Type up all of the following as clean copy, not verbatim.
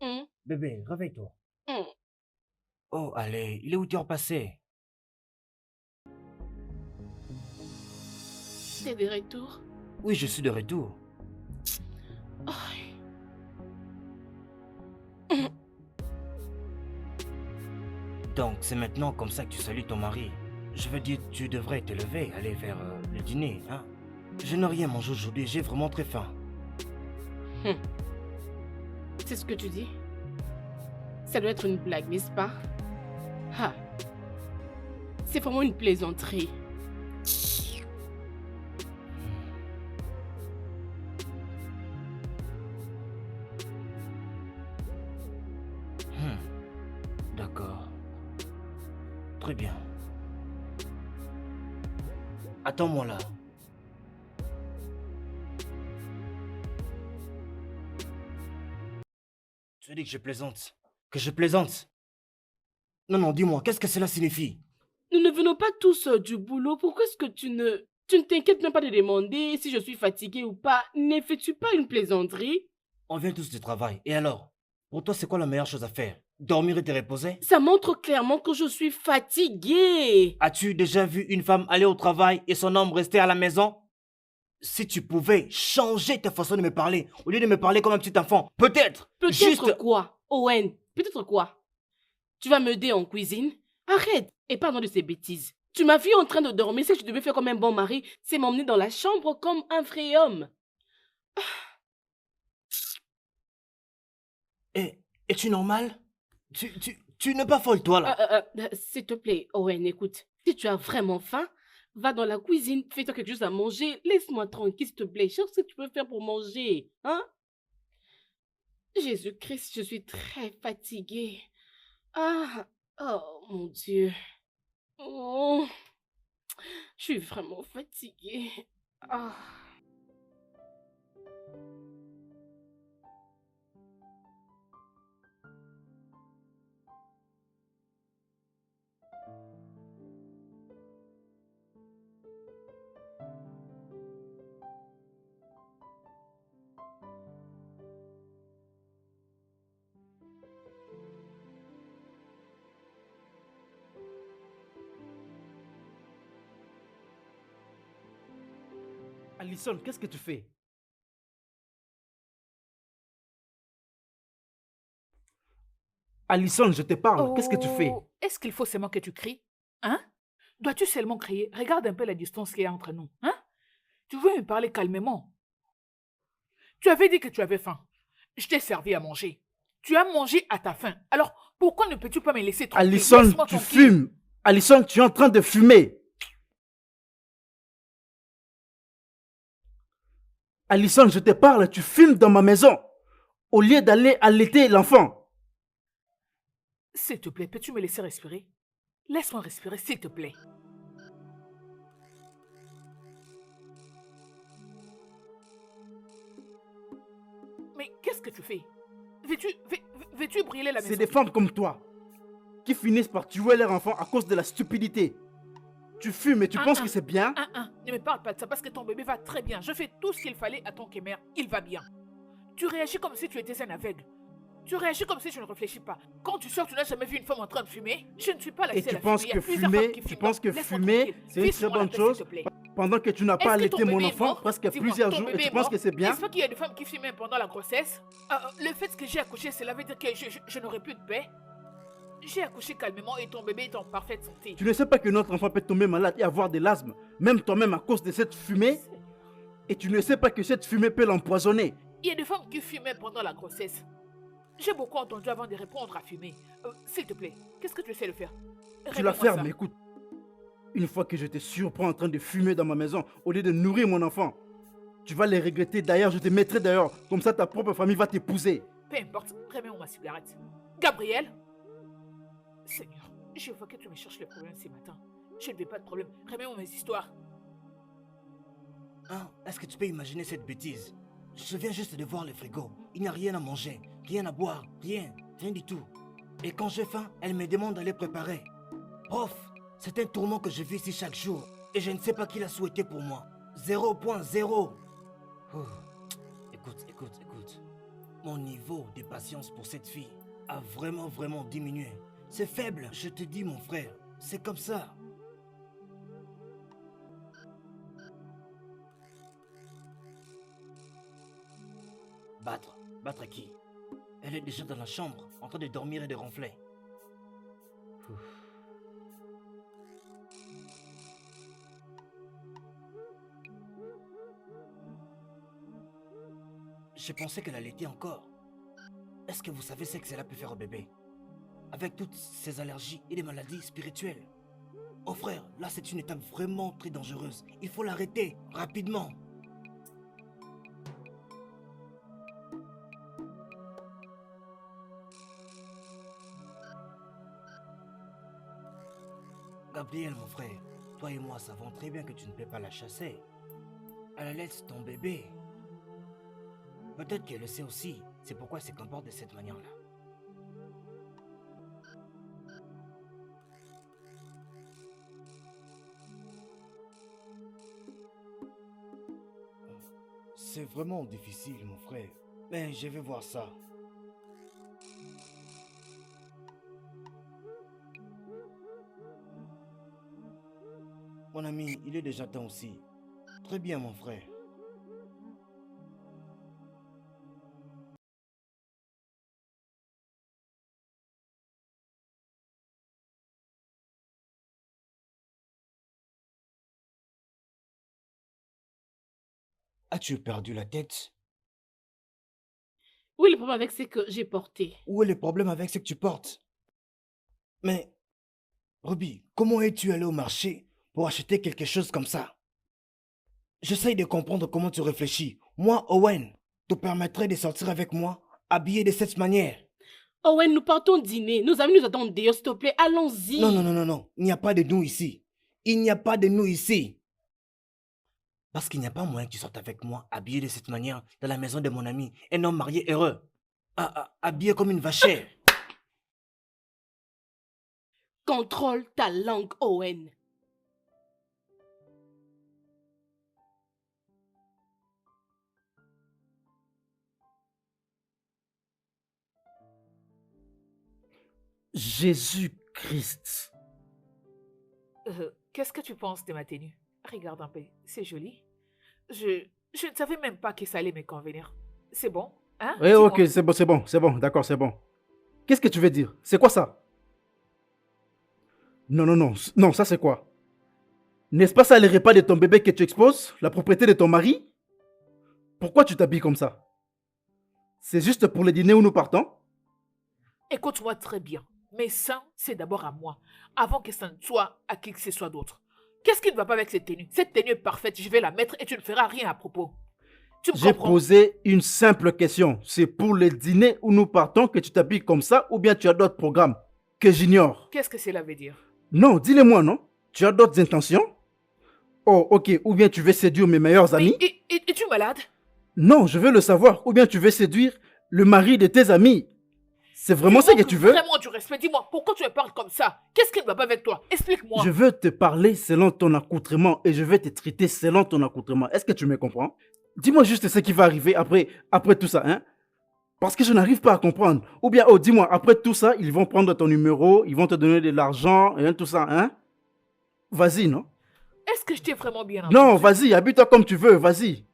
Hum, Bébé, réveille-toi. hum. Oh, allez, il est 8 heures passées. T'es de retour? Oui, je suis de retour. Aïe. Hum. Donc, c'est maintenant comme ça que tu salues ton mari. Je veux dire, tu devrais te lever, aller vers le dîner, hein. Je n'ai rien mangé aujourd'hui, j'ai vraiment très faim. Hum. C'est ce que tu dis? Ça doit être une blague, n'est-ce pas? Ah, c'est vraiment une plaisanterie. Hmm, d'accord. Très bien. Attends-moi là. Tu dis que je plaisante. Que je plaisante. Non, non, dis-moi, qu'est-ce que cela signifie? Nous ne venons pas tous du boulot. Pourquoi est-ce que tu ne t'inquiètes même pas de demander si je suis fatiguée ou pas? N'effectue pas une plaisanterie. On vient tous du travail. Et alors? Pour toi, c'est quoi la meilleure chose à faire? Dormir et te reposer? Ça montre clairement que je suis fatiguée. As-tu déjà vu une femme aller au travail et son homme rester à la maison? Si tu pouvais changer ta façon de me parler, au lieu de me parler comme un petit enfant, peut-être, Peut-être juste... quoi, Owen? Peut-être quoi? Tu vas m'aider en cuisine? Arrête et parle de ces bêtises. Tu m'as vu en train de dormir. Si je devais faire comme un bon mari, c'est m'emmener dans la chambre comme un vrai homme. Es-tu normal? Tu n'es pas folle, toi, là. S'il te plaît, Owen, écoute. Si tu as vraiment faim, va dans la cuisine, fais-toi quelque chose à manger. Laisse-moi tranquille, s'il te plaît. Cherche ce que tu peux faire pour manger. Hein? Jésus-Christ, je suis très fatiguée. Ah, oh mon Dieu. Oh, je suis vraiment fatiguée. Ah. Alison, qu'est-ce que tu fais? Alison, je te parle. Qu'est-ce que tu fais? Oh, est-ce qu'il faut seulement que tu cries? Hein? Dois-tu seulement crier? Regarde un peu la distance qu'il y a entre nous. Hein? Tu veux me parler calmement? Tu avais dit que tu avais faim. Je t'ai servi à manger. Tu as mangé à ta faim. Alors, pourquoi ne peux-tu pas me laisser tranquille? Alison, Laisse-moi tu tranquille. fumes. Alison, tu es en train de fumer. Alison, je te parle, tu fumes dans ma maison. Au lieu d'aller allaiter l'enfant. S'il te plaît, peux-tu me laisser respirer? Laisse-moi respirer, s'il te plaît. Mais qu'est-ce que tu fais? Veux-tu brûler la C'est maison? des femmes comme toi qui finissent par tuer leur enfant à cause de la stupidité. Tu fumes et tu penses que c'est bien? Ne me parle pas de ça parce que ton bébé va très bien. Je fais tout ce qu'il fallait à ton kémer. Il va bien. Tu réagis comme si tu étais un aveugle. Tu réagis comme si tu ne réfléchis pas. Quand tu sors, tu n'as jamais vu une femme en train de fumer. Je ne suis pas la Et seule tu à fumer. penses Il y a que plusieurs femmes fumer, qui tu fument. penses que Laisse-moi fumer, tranquille. c'est une très Vise-moi la bonne paix, s'il chose te plaît. pendant que tu n'as pas Est-ce que ton allaité mon bébé est enfant mort? presque Dis-moi, plusieurs ton jours et bébé tu est penses mort? que c'est bien? N'est-ce pas qu'il y a des femmes qui fument pendant la grossesse? Le fait que j'ai accouché, cela veut dire que je n'aurai plus de paix? J'ai accouché calmement et ton bébé est en parfaite santé. Tu ne sais pas que notre enfant peut tomber malade et avoir de l'asthme, même toi-même à cause de cette fumée? Seigneur. Et tu ne sais pas que cette fumée peut l'empoisonner. Il y a des femmes qui fumaient pendant la grossesse. J'ai beaucoup entendu avant de répondre à fumer. S'il te plaît, qu'est-ce que tu essaies de faire? Tu la Révèle-moi ça. fermes, écoute. Une fois que je te surprends en train de fumer dans ma maison au lieu de nourrir mon enfant, tu vas les regretter. D'ailleurs, je te mettrai dehors. Comme ça, ta propre famille va t'épouser. Peu importe, remets-moi ma cigarette. Gabriel? Seigneur, je vois que tu me cherches le problème ce matin. Je ne veux pas de problème. Remets-moi mes histoires. Hein? Est-ce que tu peux imaginer cette bêtise? Je viens juste de voir le frigo. Il n'y a rien à manger, rien à boire, rien, rien du tout. Et quand j'ai faim, elle me demande d'aller préparer. Prof, c'est un tourment que je vis ici chaque jour. Et je ne sais pas qui l'a souhaité pour moi. 0.0. Ouh. Écoute, écoute, écoute. Mon niveau de patience pour cette fille a vraiment diminué. C'est faible, je te dis mon frère. C'est comme ça. Battre? Battre qui? Elle est déjà dans la chambre, en train de dormir et de ronfler. Ouf. Je pensais qu'elle allaitait encore. Est-ce que vous savez ce que cela peut faire au bébé? Avec toutes ces allergies et les maladies spirituelles. Oh frère, là c'est une étape vraiment très dangereuse. Il faut l'arrêter, rapidement. Gabriel, mon frère, toi et moi savons très bien que tu ne peux pas la chasser. Elle allait ton bébé. Peut-être qu'elle le sait aussi. C'est pourquoi elle se comporte de cette manière-là. C'est vraiment difficile, mon frère. Mais je vais voir ça. Mon ami, il est déjà temps aussi. Très bien, mon frère. As-tu perdu la tête? Oui, le problème avec c'est que j'ai porté. Où est le problème avec ce que tu portes? Mais, Ruby, comment es-tu allé au marché pour acheter quelque chose comme ça? J'essaye de comprendre comment tu réfléchis. Moi, Owen, te permettrais de sortir avec moi, habillé de cette manière? Owen, nous partons dîner. Nos amis nous attendent dehors, s'il te plaît. Allons-y. Non. Il n'y a pas de nous ici. Il n'y a pas de nous ici. Parce qu'il n'y a pas moyen que tu sortes avec moi, habillé de cette manière, dans la maison de mon ami, un homme marié heureux. Habillé comme une vachère. Contrôle ta langue, Owen. Jésus-Christ. Qu'est-ce que tu penses de ma tenue? Regarde un peu, c'est joli. Je ne savais même pas que ça allait me convenir. C'est bon, hein? Oui, Dis-moi. ok, c'est bon, d'accord, c'est bon. Qu'est-ce que tu veux dire? C'est quoi ça? Non, ça c'est quoi? N'est-ce pas ça les repas de ton bébé que tu exposes? La propriété de ton mari? Pourquoi tu t'habilles comme ça? C'est juste pour le dîner où nous partons? Écoute-moi très bien. Mais ça, c'est d'abord à moi, avant que ça ne soit à qui que ce soit d'autre. Qu'est-ce qui ne va pas avec cette tenue? Cette tenue est parfaite, je vais la mettre et tu ne feras rien à propos. Tu me J'ai comprends? posé une simple question. C'est pour le dîner où nous partons que tu t'habilles comme ça ou bien tu as d'autres programmes que j'ignore? Qu'est-ce que cela veut dire? Non, dis-le-moi, non? Tu as d'autres intentions? Oh, ok, ou bien tu veux séduire mes meilleurs amis? Mais es-tu malade? Non, je veux le savoir. Ou bien tu veux séduire le mari de tes amis? C'est vraiment ça que tu veux? Vraiment du respect. Dis-moi, pourquoi tu me parles comme ça? Qu'est-ce qui ne va pas avec toi? Explique-moi. Je veux te parler selon ton accoutrement et je vais te traiter selon ton accoutrement. Est-ce que tu me comprends? Dis-moi juste ce qui va arriver après tout ça, hein? Parce que je n'arrive pas à comprendre. Ou bien, oh, dis-moi, après tout ça, ils vont prendre ton numéro, ils vont te donner de l'argent, et tout ça, hein? Vas-y, non? Est-ce que je t'ai vraiment bien entendu? Non, vas-y, habille-toi comme tu veux, vas-y.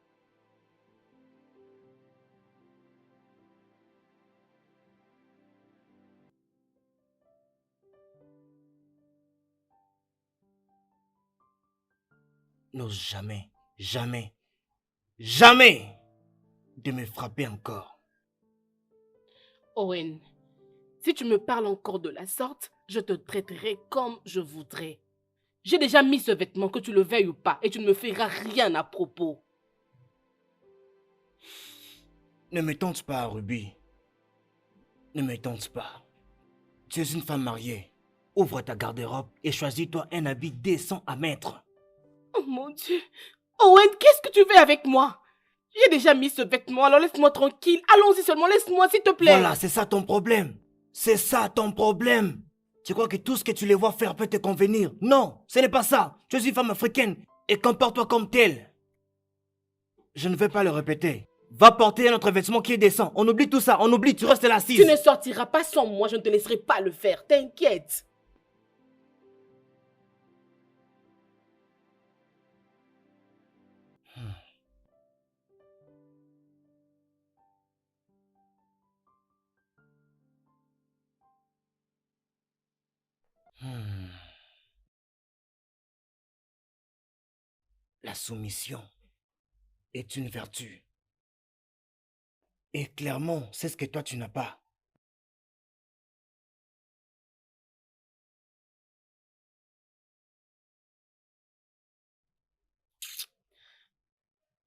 N'ose jamais de me frapper encore. Owen, si tu me parles encore de la sorte, je te traiterai comme je voudrais. J'ai déjà mis ce vêtement, que tu le veuilles ou pas, et tu ne me feras rien à propos. Ne me tente pas, Ruby. Ne me tente pas. Tu es une femme mariée. Ouvre ta garde-robe et choisis-toi un habit décent à mettre. Oh mon Dieu. Owen, qu'est-ce que tu veux avec moi? J'ai déjà mis ce vêtement, alors laisse-moi tranquille. Allons-y seulement, laisse-moi s'il te plaît. Voilà, c'est ça ton problème. C'est ça ton problème. Tu crois que tout ce que tu les vois faire peut te convenir? Non, ce n'est pas ça. Tu es une femme africaine et comporte-toi comme telle. Je ne vais pas le répéter. Va porter un autre vêtement qui est décent. On oublie tout ça, on oublie, tu restes là assise. Tu ne sortiras pas sans moi, je ne te laisserai pas le faire. T'inquiète. La soumission est une vertu. Et clairement, c'est ce que toi tu n'as pas.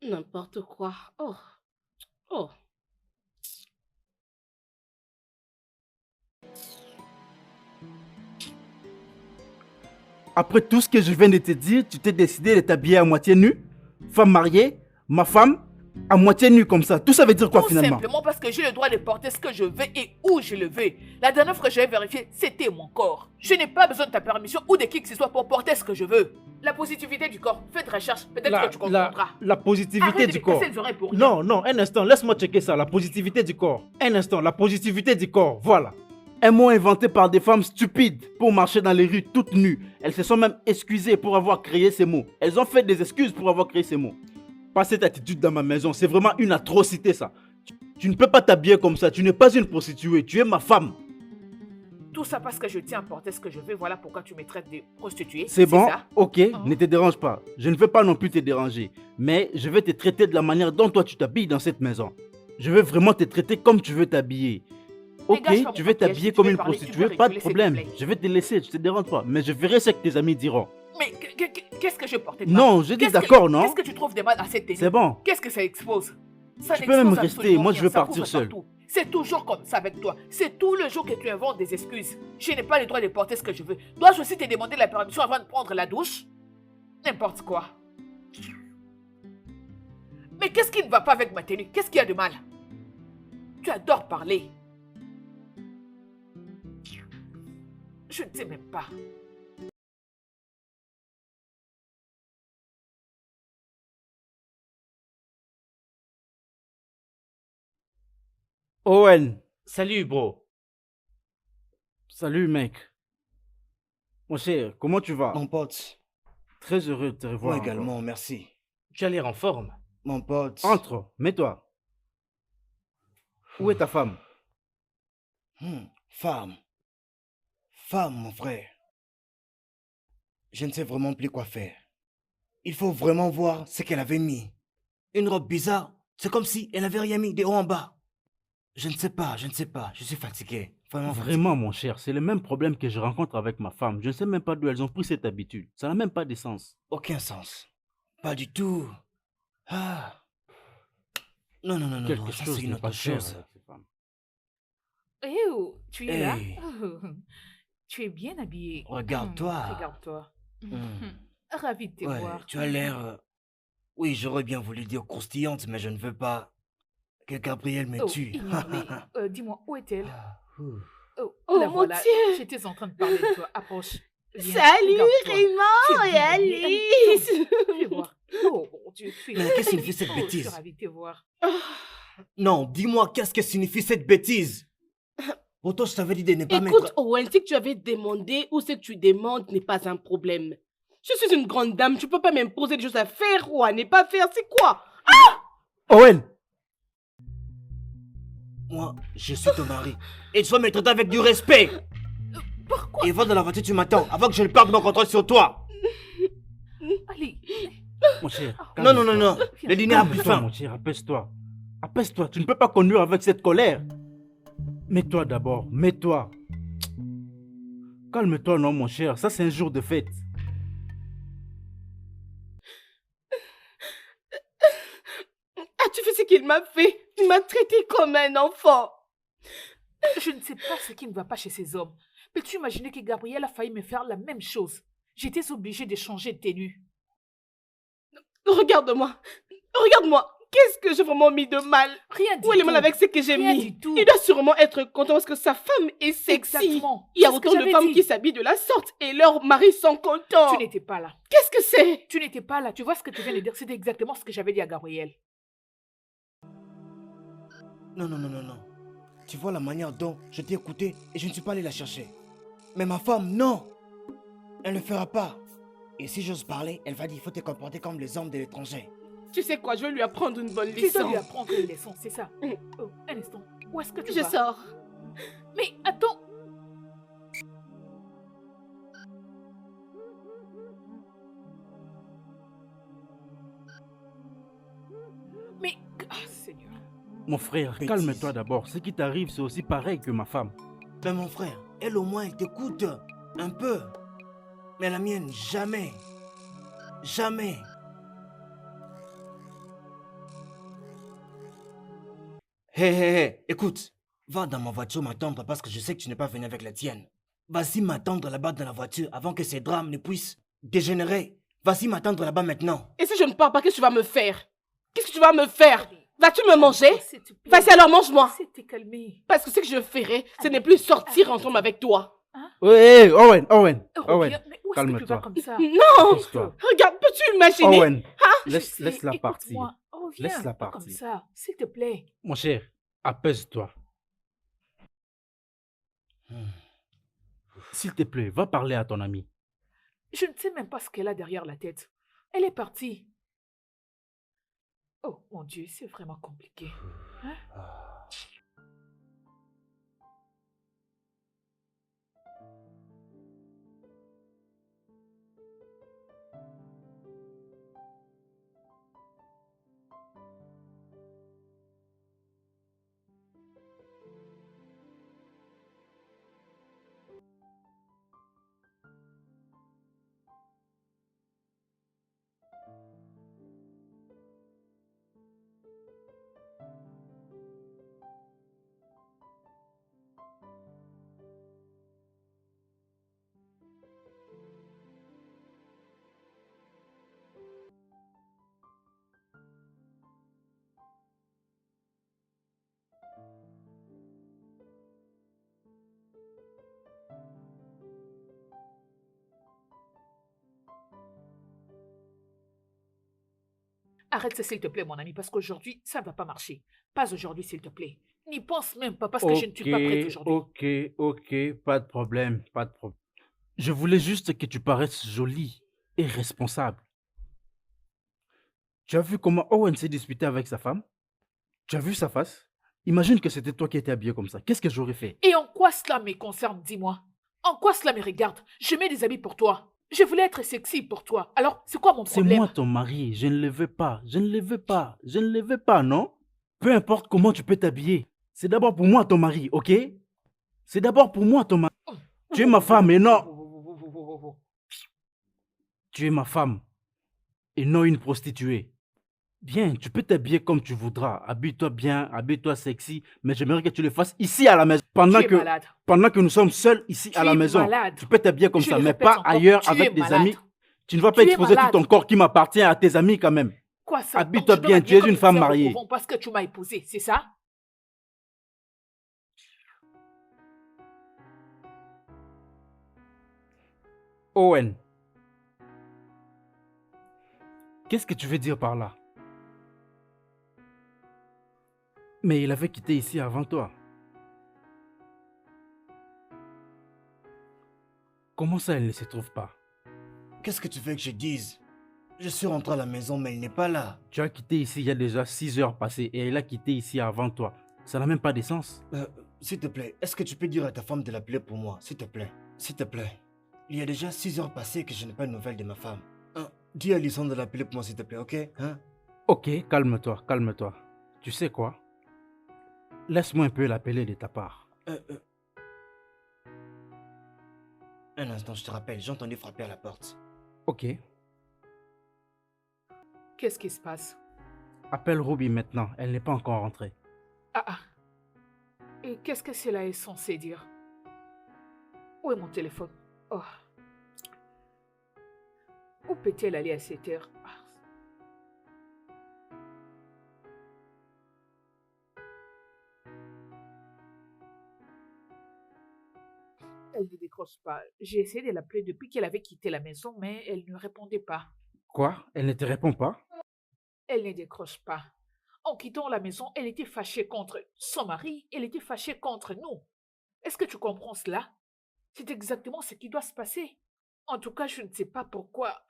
N'importe quoi. Oh. Oh. Après tout ce que je viens de te dire, tu t'es décidé de t'habiller à moitié nue? Femme mariée, ma femme, à moitié nue comme ça. Tout ça veut dire quoi Tout finalement? simplement parce que j'ai le droit de porter ce que je veux et où je le veux. La dernière fois que j'avais vérifié, c'était mon corps. Je n'ai pas besoin de ta permission ou de qui que ce soit pour porter ce que je veux. La positivité du corps, fais de recherche, peut-être que tu comprendras. La positivité Arrête de du me corps. casser les oreilles pour rien. Non, non, un instant, laisse-moi checker ça. La positivité du corps. Un instant, la positivité du corps, voilà. Un mot inventé par des femmes stupides pour marcher dans les rues toutes nues. Elles se sont même excusées pour avoir créé ces mots. Elles ont fait des excuses pour avoir créé ces mots. Pas cette attitude dans ma maison, c'est vraiment une atrocité ça. Tu ne peux pas t'habiller comme ça, tu n'es pas une prostituée, tu es ma femme. Tout ça parce que je tiens à porter ce que je veux, voilà pourquoi tu me traites de prostituée. C'est bon, ça? ok, ne te dérange pas. Je ne veux pas non plus te déranger. Mais je vais te traiter de la manière dont toi tu t'habilles dans cette maison. Je vais vraiment te traiter comme tu veux t'habiller. Ok, Dégage, tu veux Papier, t'habiller si tu comme veux une parler, tu prostituée, peux pas de reculer, s'il te problème. plaît. Je vais te laisser, je te dérange pas. Mais je verrai ce que tes amis diront. Mais qu'est-ce que je portais de mal? Non, je dis Qu'est-ce d'accord, que- non? Qu'est-ce que tu trouves de mal à cette tenue? C'est bon. Qu'est-ce que ça expose? Ça Tu peux même n'expose rester, absolument moi, je rien, veux ça partir couvre seul. partout. C'est toujours comme ça avec toi. C'est tout le jour que tu inventes des excuses. Je n'ai pas le droit de porter ce que je veux. Dois-je aussi te demander la permission avant de prendre la douche? N'importe quoi. Mais qu'est-ce qui ne va pas avec ma tenue? Qu'est-ce qu'il y a de mal? Tu adores parler. Je ne sais même pas. Owen, Salut, bro. salut mec. Mon cher, comment tu vas? Mon pote, Très heureux de te revoir. moi encore. également, merci. Tu as l'air en forme. Mon pote. Entre, mets-toi. Où est ta femme? Femme. Femme, mon frère. Je ne sais vraiment plus quoi faire. Il faut vraiment voir ce qu'elle avait mis. Une robe bizarre. C'est comme si elle n'avait rien mis de haut en bas. Je ne sais pas, je ne sais pas. Je suis fatigué. Vraiment fatigué. Vraiment, mon cher, c'est le même problème que je rencontre avec ma femme. Je ne sais même pas d'où elles ont pris cette habitude. Ça n'a même pas de sens. Aucun sens. Pas du tout. Ah. Non, non, non, non, Quelque non, ça chose c'est une n'est autre pas cher chose. avec ces femmes. Tu es là? Hey. Oh, tu es bien habillé. Regarde-toi. Regarde-toi. Hmm. Ravi de te Ouais, voir. tu as l'air... Oui, j'aurais bien voulu dire croustillante, mais je ne veux pas que Gabriel me Oh, tue. ignore-les. Dis-moi, où est-elle? Ah, ouh. Oh, la mon voilà. Dieu. J'étais en train de parler de toi. Approche. Viens, Salut regarde-toi. Raymond Tu es et bien habillée. Alice. Je vais voir. Oh, mon Dieu, tu es Mais qu'est-ce que signifie cette Oh, je bêtise? suis ravie de te voir. Non, dis-moi, qu'est-ce que signifie cette bêtise? Pourtant, je t'avais dit de ne pas Écoute, mettre... Owen, si tu avais demandé ou ce que tu demandes n'est pas un problème. Je suis une grande dame, tu peux pas m'imposer des choses à faire ou à ne pas faire, c'est quoi? Owen! Moi, je suis ton mari. Et tu dois me traiter avec du respect. Pourquoi? Et va dans la voiture, tu m'attends, avant que je ne perde mon contrôle sur toi. Allez. Mon cher. Non, non, non, non. Viens. Le dîner a pris Calme-toi, fin. mon cher, apaise-toi. Apaise-toi, tu ne peux pas conduire avec cette colère. Mets-toi d'abord, mets-toi. Calme-toi, non, mon cher, ça c'est un jour de fête. As-tu vu ce qu'il m'a fait? Il m'a traité comme un enfant. Je ne sais pas ce qui ne va pas chez ces hommes. Peux-tu imaginer que Gabriel a failli me faire la même chose? J'étais obligée de changer de tenue. Regarde-moi. Regarde-moi. Qu'est-ce que j'ai vraiment mis de mal? Rien du Où est le tout. mal avec ce que j'ai Rien mis? du tout. Il doit sûrement être content parce que sa femme est sexy. Exactement. Il y a C'est ce que autant de j'avais femmes dit. qui s'habillent de la sorte et leurs maris sont contents. Tu n'étais pas là. Qu'est-ce que c'est? Tu n'étais pas là. Tu vois ce que tu viens de dire? C'était exactement ce que j'avais dit à Gabriel. Non, non, non, non, non. Tu vois la manière dont je t'ai écouté et je ne suis pas allé la chercher. Mais ma femme, non. Elle ne le fera pas. Et si j'ose parler, elle va dire il faut te comporter comme les hommes de l'étranger. Tu sais quoi, je vais lui apprendre une bonne Tu dois leçon. lui apprendre une leçon, c'est ça. Mm. Oh, un instant. Où est-ce que tu Je vas? sors. Mais attends. Mais... Ah, Seigneur. Mon frère, Bêtise. calme-toi d'abord. Ce qui t'arrive, c'est aussi pareil que ma femme. Ben mon frère, elle au moins, elle t'écoute un peu. Mais la mienne, jamais. Jamais. Hé, hé, hé, écoute. Va dans ma voiture m'attendre parce que je sais que tu n'es pas venu avec la tienne. Vas-y m'attendre là-bas dans la voiture avant que ces drames ne puissent dégénérer. Vas-y m'attendre là-bas maintenant. Et si je ne pars pas, qu'est-ce que tu vas me faire? Qu'est-ce que tu vas me faire? Vas-tu me manger? S'il te plaît. Vas-y alors, mange-moi. Essaie de te calmer. Parce que ce que je ferai, ce n'est plus sortir ensemble avec toi. Oui, Owen, Owen, Owen. Reviens. Mais où est-ce que tu vas calme-toi. comme ça? Non! Pose-toi. Regarde, peux-tu imaginer? Owen, Je sais, laisse-la partir. écoute-moi. Reviens, Laisse-la pas comme partir. ça, s'il te plaît. Mon cher, apaise-toi. S'il te plaît, va parler à ton ami. Je ne sais même pas ce qu'elle a derrière la tête. Elle est partie. Oh mon Dieu, c'est vraiment compliqué. Hein? Arrête ça, s'il te plaît, mon ami, parce qu'aujourd'hui, ça ne va pas marcher. Pas aujourd'hui, s'il te plaît. N'y pense même pas, parce que je ne suis pas prête aujourd'hui. Ok, pas de problème, pas de problème. Je voulais juste que tu paraisses jolie et responsable. Tu as vu comment Owen s'est disputé avec sa femme? Tu as vu sa face? Imagine que c'était toi qui étais habillé comme ça. Qu'est-ce que j'aurais fait? Et en quoi cela me concerne, dis-moi? En quoi cela me regarde? Je mets des habits pour toi. Je voulais être sexy pour toi. Alors, c'est quoi mon C'est problème? moi ton mari, je ne le veux pas, je ne le veux pas, je ne le veux pas, non? Peu importe comment tu peux t'habiller. C'est d'abord pour moi ton mari, ok? C'est d'abord pour moi ton mari. Tu es ma femme et non... Tu es ma femme et non une prostituée. Bien, tu peux t'habiller comme tu voudras. Habille-toi bien, habille-toi sexy, mais j'aimerais que tu le fasses ici à la maison. Tu es malade. Pendant que nous sommes seuls ici à Tu la es maison. malade. Tu peux t'habiller comme Je ça, le mais répète pas encore, ailleurs tu es avec des malade. amis. Tu ne vas pas Tu es exposer tout malade. ton corps qui m'appartient à tes amis quand même. Quoi ça? Habille-toi Donc, je dois bien, m'habiller tu es comme une femme sœur au mariée. couvent parce que tu m'as épousé, c'est ça? Owen, qu'est-ce que tu veux dire par là? Mais il avait quitté ici avant toi. Comment ça, il ne se trouve pas? Qu'est-ce que tu veux que je dise? Je suis rentré à la maison, mais il n'est pas là. Tu as quitté ici il y a déjà 6 heures passées et il a quitté ici avant toi. Ça n'a même pas de sens. S'il te plaît, est-ce que tu peux dire à ta femme de l'appeler pour moi? S'il te plaît. S'il te plaît. Il y a déjà 6 heures passées que je n'ai pas de nouvelles de ma femme. Dis à Alison de l'appeler pour moi, s'il te plaît, ok? Hein? Ok, calme-toi, calme-toi. Tu sais quoi? Laisse-moi un peu l'appeler de ta part. Un instant, je te rappelle, j'ai entendu frapper à la porte. Ok. Qu'est-ce qui se passe? Appelle Ruby maintenant, elle n'est pas encore rentrée. Ah. Et qu'est-ce que cela est censé dire? Où est mon téléphone? Oh. Où peut-elle aller à cette heure? Elle ne décroche pas. J'ai essayé de l'appeler depuis qu'elle avait quitté la maison, mais elle ne répondait pas. Quoi? Elle ne te répond pas? Elle ne décroche pas. En quittant la maison, elle était fâchée contre son mari, elle était fâchée contre nous. Est-ce que tu comprends cela? C'est exactement ce qui doit se passer. En tout cas, je ne sais pas pourquoi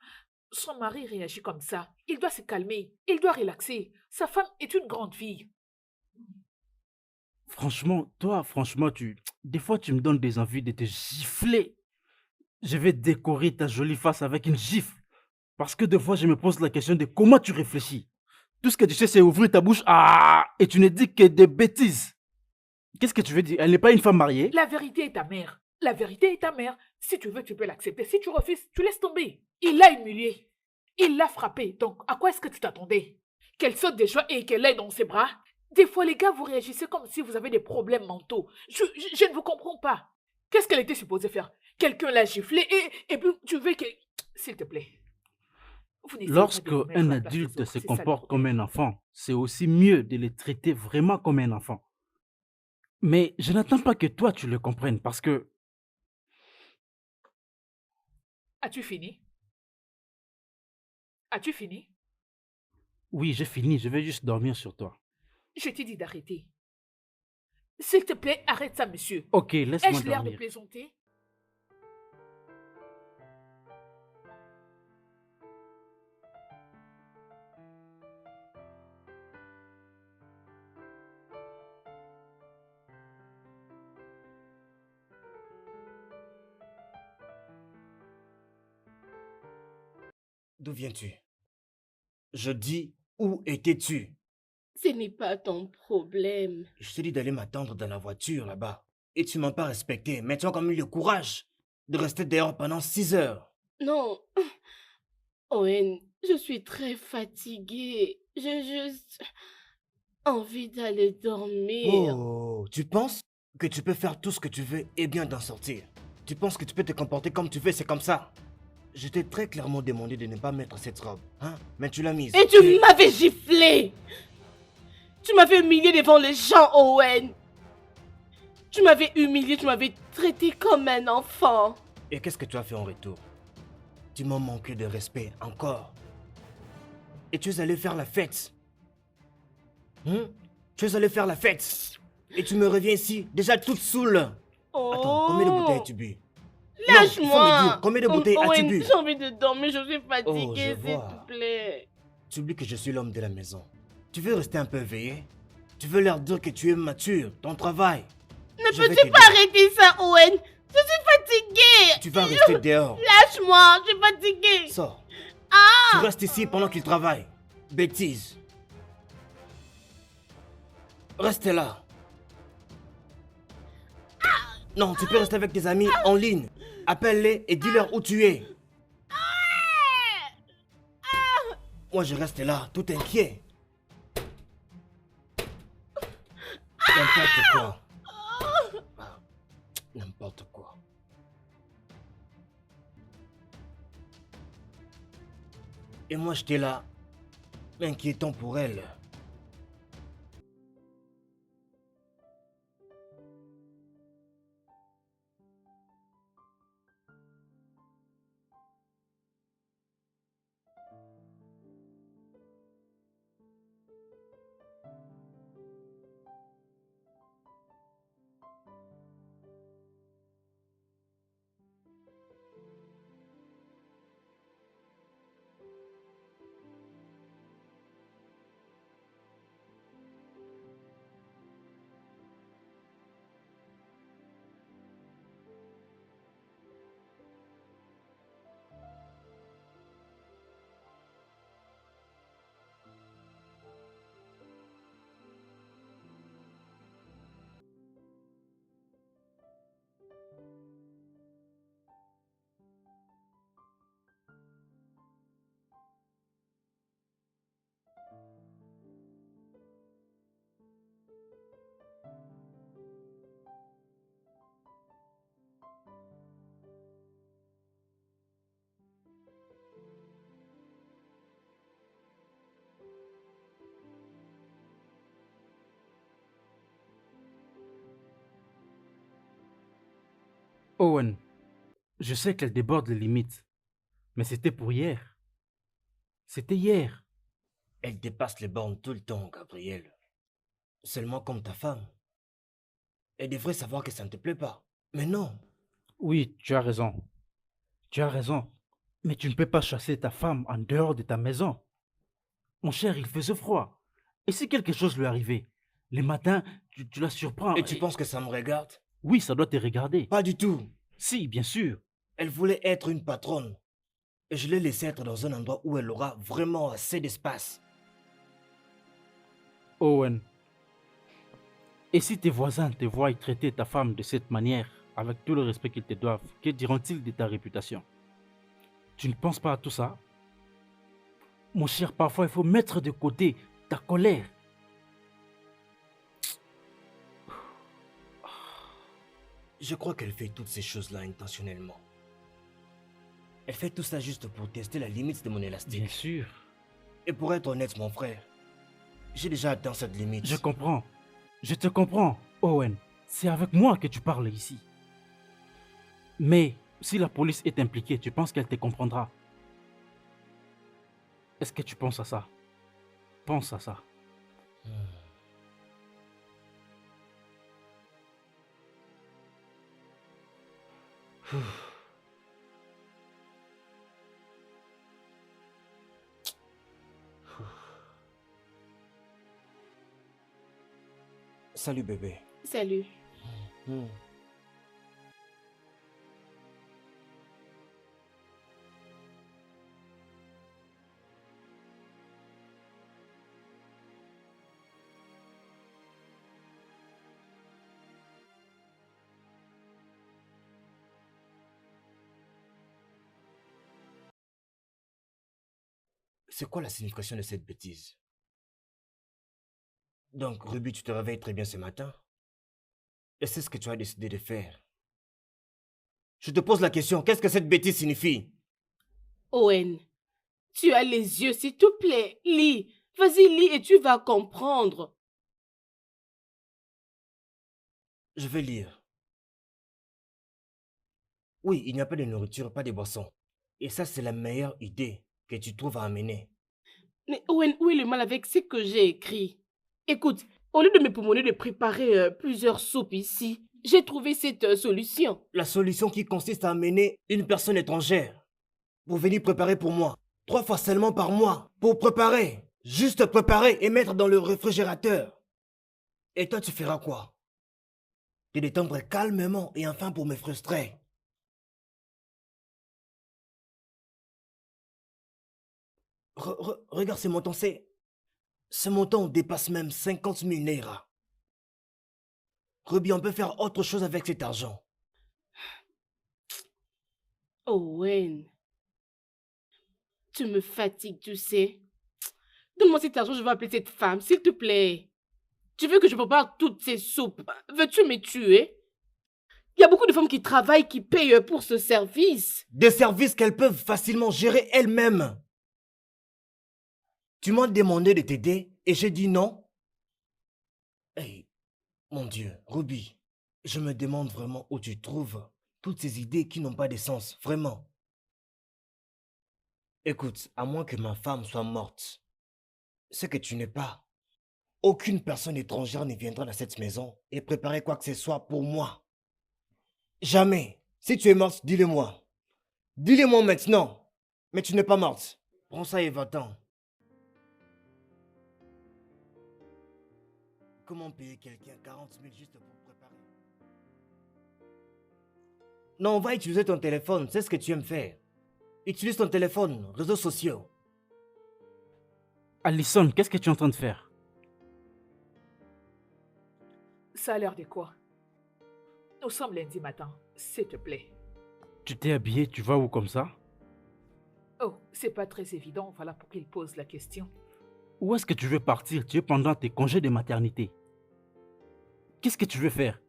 son mari réagit comme ça. Il doit se calmer, il doit relaxer. Sa femme est une grande fille. Franchement, toi, franchement, des fois, tu me donnes des envies de te gifler. Je vais décorer ta jolie face avec une gifle. Parce que des fois, je me pose la question de comment tu réfléchis. Tout ce que tu sais, c'est ouvrir ta bouche. Ah, et tu ne dis que des bêtises. Qu'est-ce que tu veux dire? Elle n'est pas une femme mariée? La vérité est ta mère. La vérité est ta mère. Si tu veux, tu peux l'accepter. Si tu refuses, tu laisses tomber. Il l'a humiliée. Il l'a frappée. Donc, à quoi est-ce que tu t'attendais? Qu'elle saute de joie et qu'elle aille dans ses bras? Des fois, les gars, vous réagissez comme si vous avez des problèmes mentaux. Je ne vous comprends pas. Qu'est-ce qu'elle était supposée faire? Quelqu'un l'a giflée et puis tu veux que... S'il te plaît. Vous n'essayez pas de Lorsque vous mettre à un la place des adulte autres, se c'est ça le comporte comme problème. un enfant, c'est aussi mieux de le traiter vraiment comme un enfant. Mais je n'attends pas que toi, tu le comprennes parce que... As-tu fini? As-tu fini? Oui, j'ai fini, je vais juste dormir sur toi. Je t'ai dit d'arrêter. S'il te plaît, arrête ça, monsieur. Ok, laisse-moi Ai-je l'air de dormir. plaisanter? D'où viens-tu? Je dis, où étais-tu? Ce n'est pas ton problème. Je t'ai dit d'aller m'attendre dans la voiture là-bas. Et tu m'as pas respecté, mais tu as quand même eu le courage de rester dehors pendant 6 heures. Non, Owen, je suis très fatiguée. J'ai juste envie d'aller dormir. Oh, tu penses que tu peux faire tout ce que tu veux et bien d'en sortir? Tu penses que tu peux te comporter comme tu veux, c'est comme ça? Je t'ai très clairement demandé de ne pas mettre cette robe, hein? Mais tu l'as mise. Et tu m'avais giflé. Tu m'avais humilié devant les gens, Owen. Tu m'avais humilié, tu m'avais traité comme un enfant. Et qu'est-ce que tu as fait en retour? Tu m'as manqué de respect encore. Et tu es allé faire la fête. Tu es allé faire la fête. Et tu me reviens ici, déjà toute saoule. Oh. Attends, combien de bouteilles as-tu bu? Non, il faut me Lâche-moi. dire, combien de bouteilles as-tu Owen, bu? j'ai envie de dormir, je suis Oh, fatiguée, je s'il vois. te plaît. Tu oublies que je suis l'homme de la maison. Tu veux rester un peu éveillé? Tu veux leur dire que tu es mature, ton travail. Ne Je vais peux-tu t'aider. pas arrêter ça, Owen? Je suis fatiguée. Tu vas rester dehors. Lâche-moi, je suis fatiguée. Sors. Ah! Tu restes ici pendant qu'il travaille. Bêtise. Reste là. Non, tu peux rester avec tes amis en ligne. Appelle-les et dis-leur où tu es. Moi, je reste là, tout inquiet. N'importe quoi. Ah, n'importe quoi. Et moi, j'étais là, inquiétant pour elle. Owen, je sais qu'elle déborde les limites, mais c'était pour hier. C'était hier. Elle dépasse les bornes tout le temps, Gabriel. Seulement comme ta femme. Elle devrait savoir que ça ne te plaît pas. Mais non. Oui, tu as raison. Tu as raison. Mais tu ne peux pas chasser ta femme en dehors de ta maison. Mon cher, il faisait froid. Et si quelque chose lui arrivait, les matins, tu la surprends. Et tu penses que ça me regarde? Oui, ça doit te regarder. Pas du tout. Si, bien sûr. Elle voulait être une patronne. Et je l'ai laissée être dans un endroit où elle aura vraiment assez d'espace. Owen. Et si tes voisins te voient traiter ta femme de cette manière, avec tout le respect qu'ils te doivent, que diront-ils de ta réputation? Tu ne penses pas à tout ça? Mon cher, parfois il faut mettre de côté ta colère. Je crois qu'elle fait toutes ces choses-là intentionnellement. Elle fait tout ça juste pour tester la limite de mon élastique. Bien sûr. Et pour être honnête, mon frère, j'ai déjà atteint cette limite. Je comprends. Je te comprends, Owen. C'est avec moi que tu parles ici. Mais si la police est impliquée, tu penses qu'elle te comprendra? Est-ce que tu penses à ça? Pense à ça. Salut bébé. Salut. C'est quoi la signification de cette bêtise? Donc, Ruby, tu te réveilles très bien ce matin? Et c'est ce que tu as décidé de faire? Je te pose la question, qu'est-ce que cette bêtise signifie? Owen, tu as les yeux, s'il te plaît. Lis. Vas-y, lis et tu vas comprendre. Je vais lire. Oui, il n'y a pas de nourriture, pas de boisson. Et ça, c'est la meilleure idée que tu trouves à amener. Mais Owen, où est le mal avec ce que j'ai écrit? Écoute, au lieu de me pommer de préparer plusieurs soupes ici, j'ai trouvé cette solution. La solution qui consiste à amener une personne étrangère pour venir préparer pour moi. 3 fois seulement par mois. Pour préparer. Juste préparer et mettre dans le réfrigérateur. Et toi, tu feras quoi? Te détendre calmement et enfin pour me frustrer. Regarde ce montant, ce montant dépasse même 50 000 naira. Ruby, on peut faire autre chose avec cet argent. Owen, tu me fatigues, tu sais. Donne-moi cet argent, je vais appeler cette femme, s'il te plaît. Tu veux que je prépare toutes ces soupes? Veux-tu me tuer? Il y a beaucoup de femmes qui travaillent, qui payent pour ce service. Des services qu'elles peuvent facilement gérer elles-mêmes. Tu m'as demandé de t'aider et j'ai dit non. Hey, mon Dieu, Ruby, je me demande vraiment où tu trouves toutes ces idées qui n'ont pas de sens, vraiment. Écoute, à moins que ma femme soit morte, ce que tu n'es pas, aucune personne étrangère ne viendra dans cette maison et préparer quoi que ce soit pour moi. Jamais. Si tu es morte, dis-le-moi. Dis-le-moi maintenant. Mais tu n'es pas morte. Prends ça et va-t'en. Comment payer quelqu'un 40 000 juste pour préparer? Non, va utiliser ton téléphone, c'est ce que tu aimes faire. Utilise ton téléphone, réseaux sociaux. Alison, qu'est-ce que tu es en train de faire? Ça a l'air de quoi? Nous sommes lundi matin, s'il te plaît. Tu t'es habillé, tu vas où comme ça? Oh, c'est pas très évident, voilà pour qu'il pose la question. Où est-ce que tu veux partir? Tu es pendant tes congés de maternité. Qu'est-ce que tu veux faire?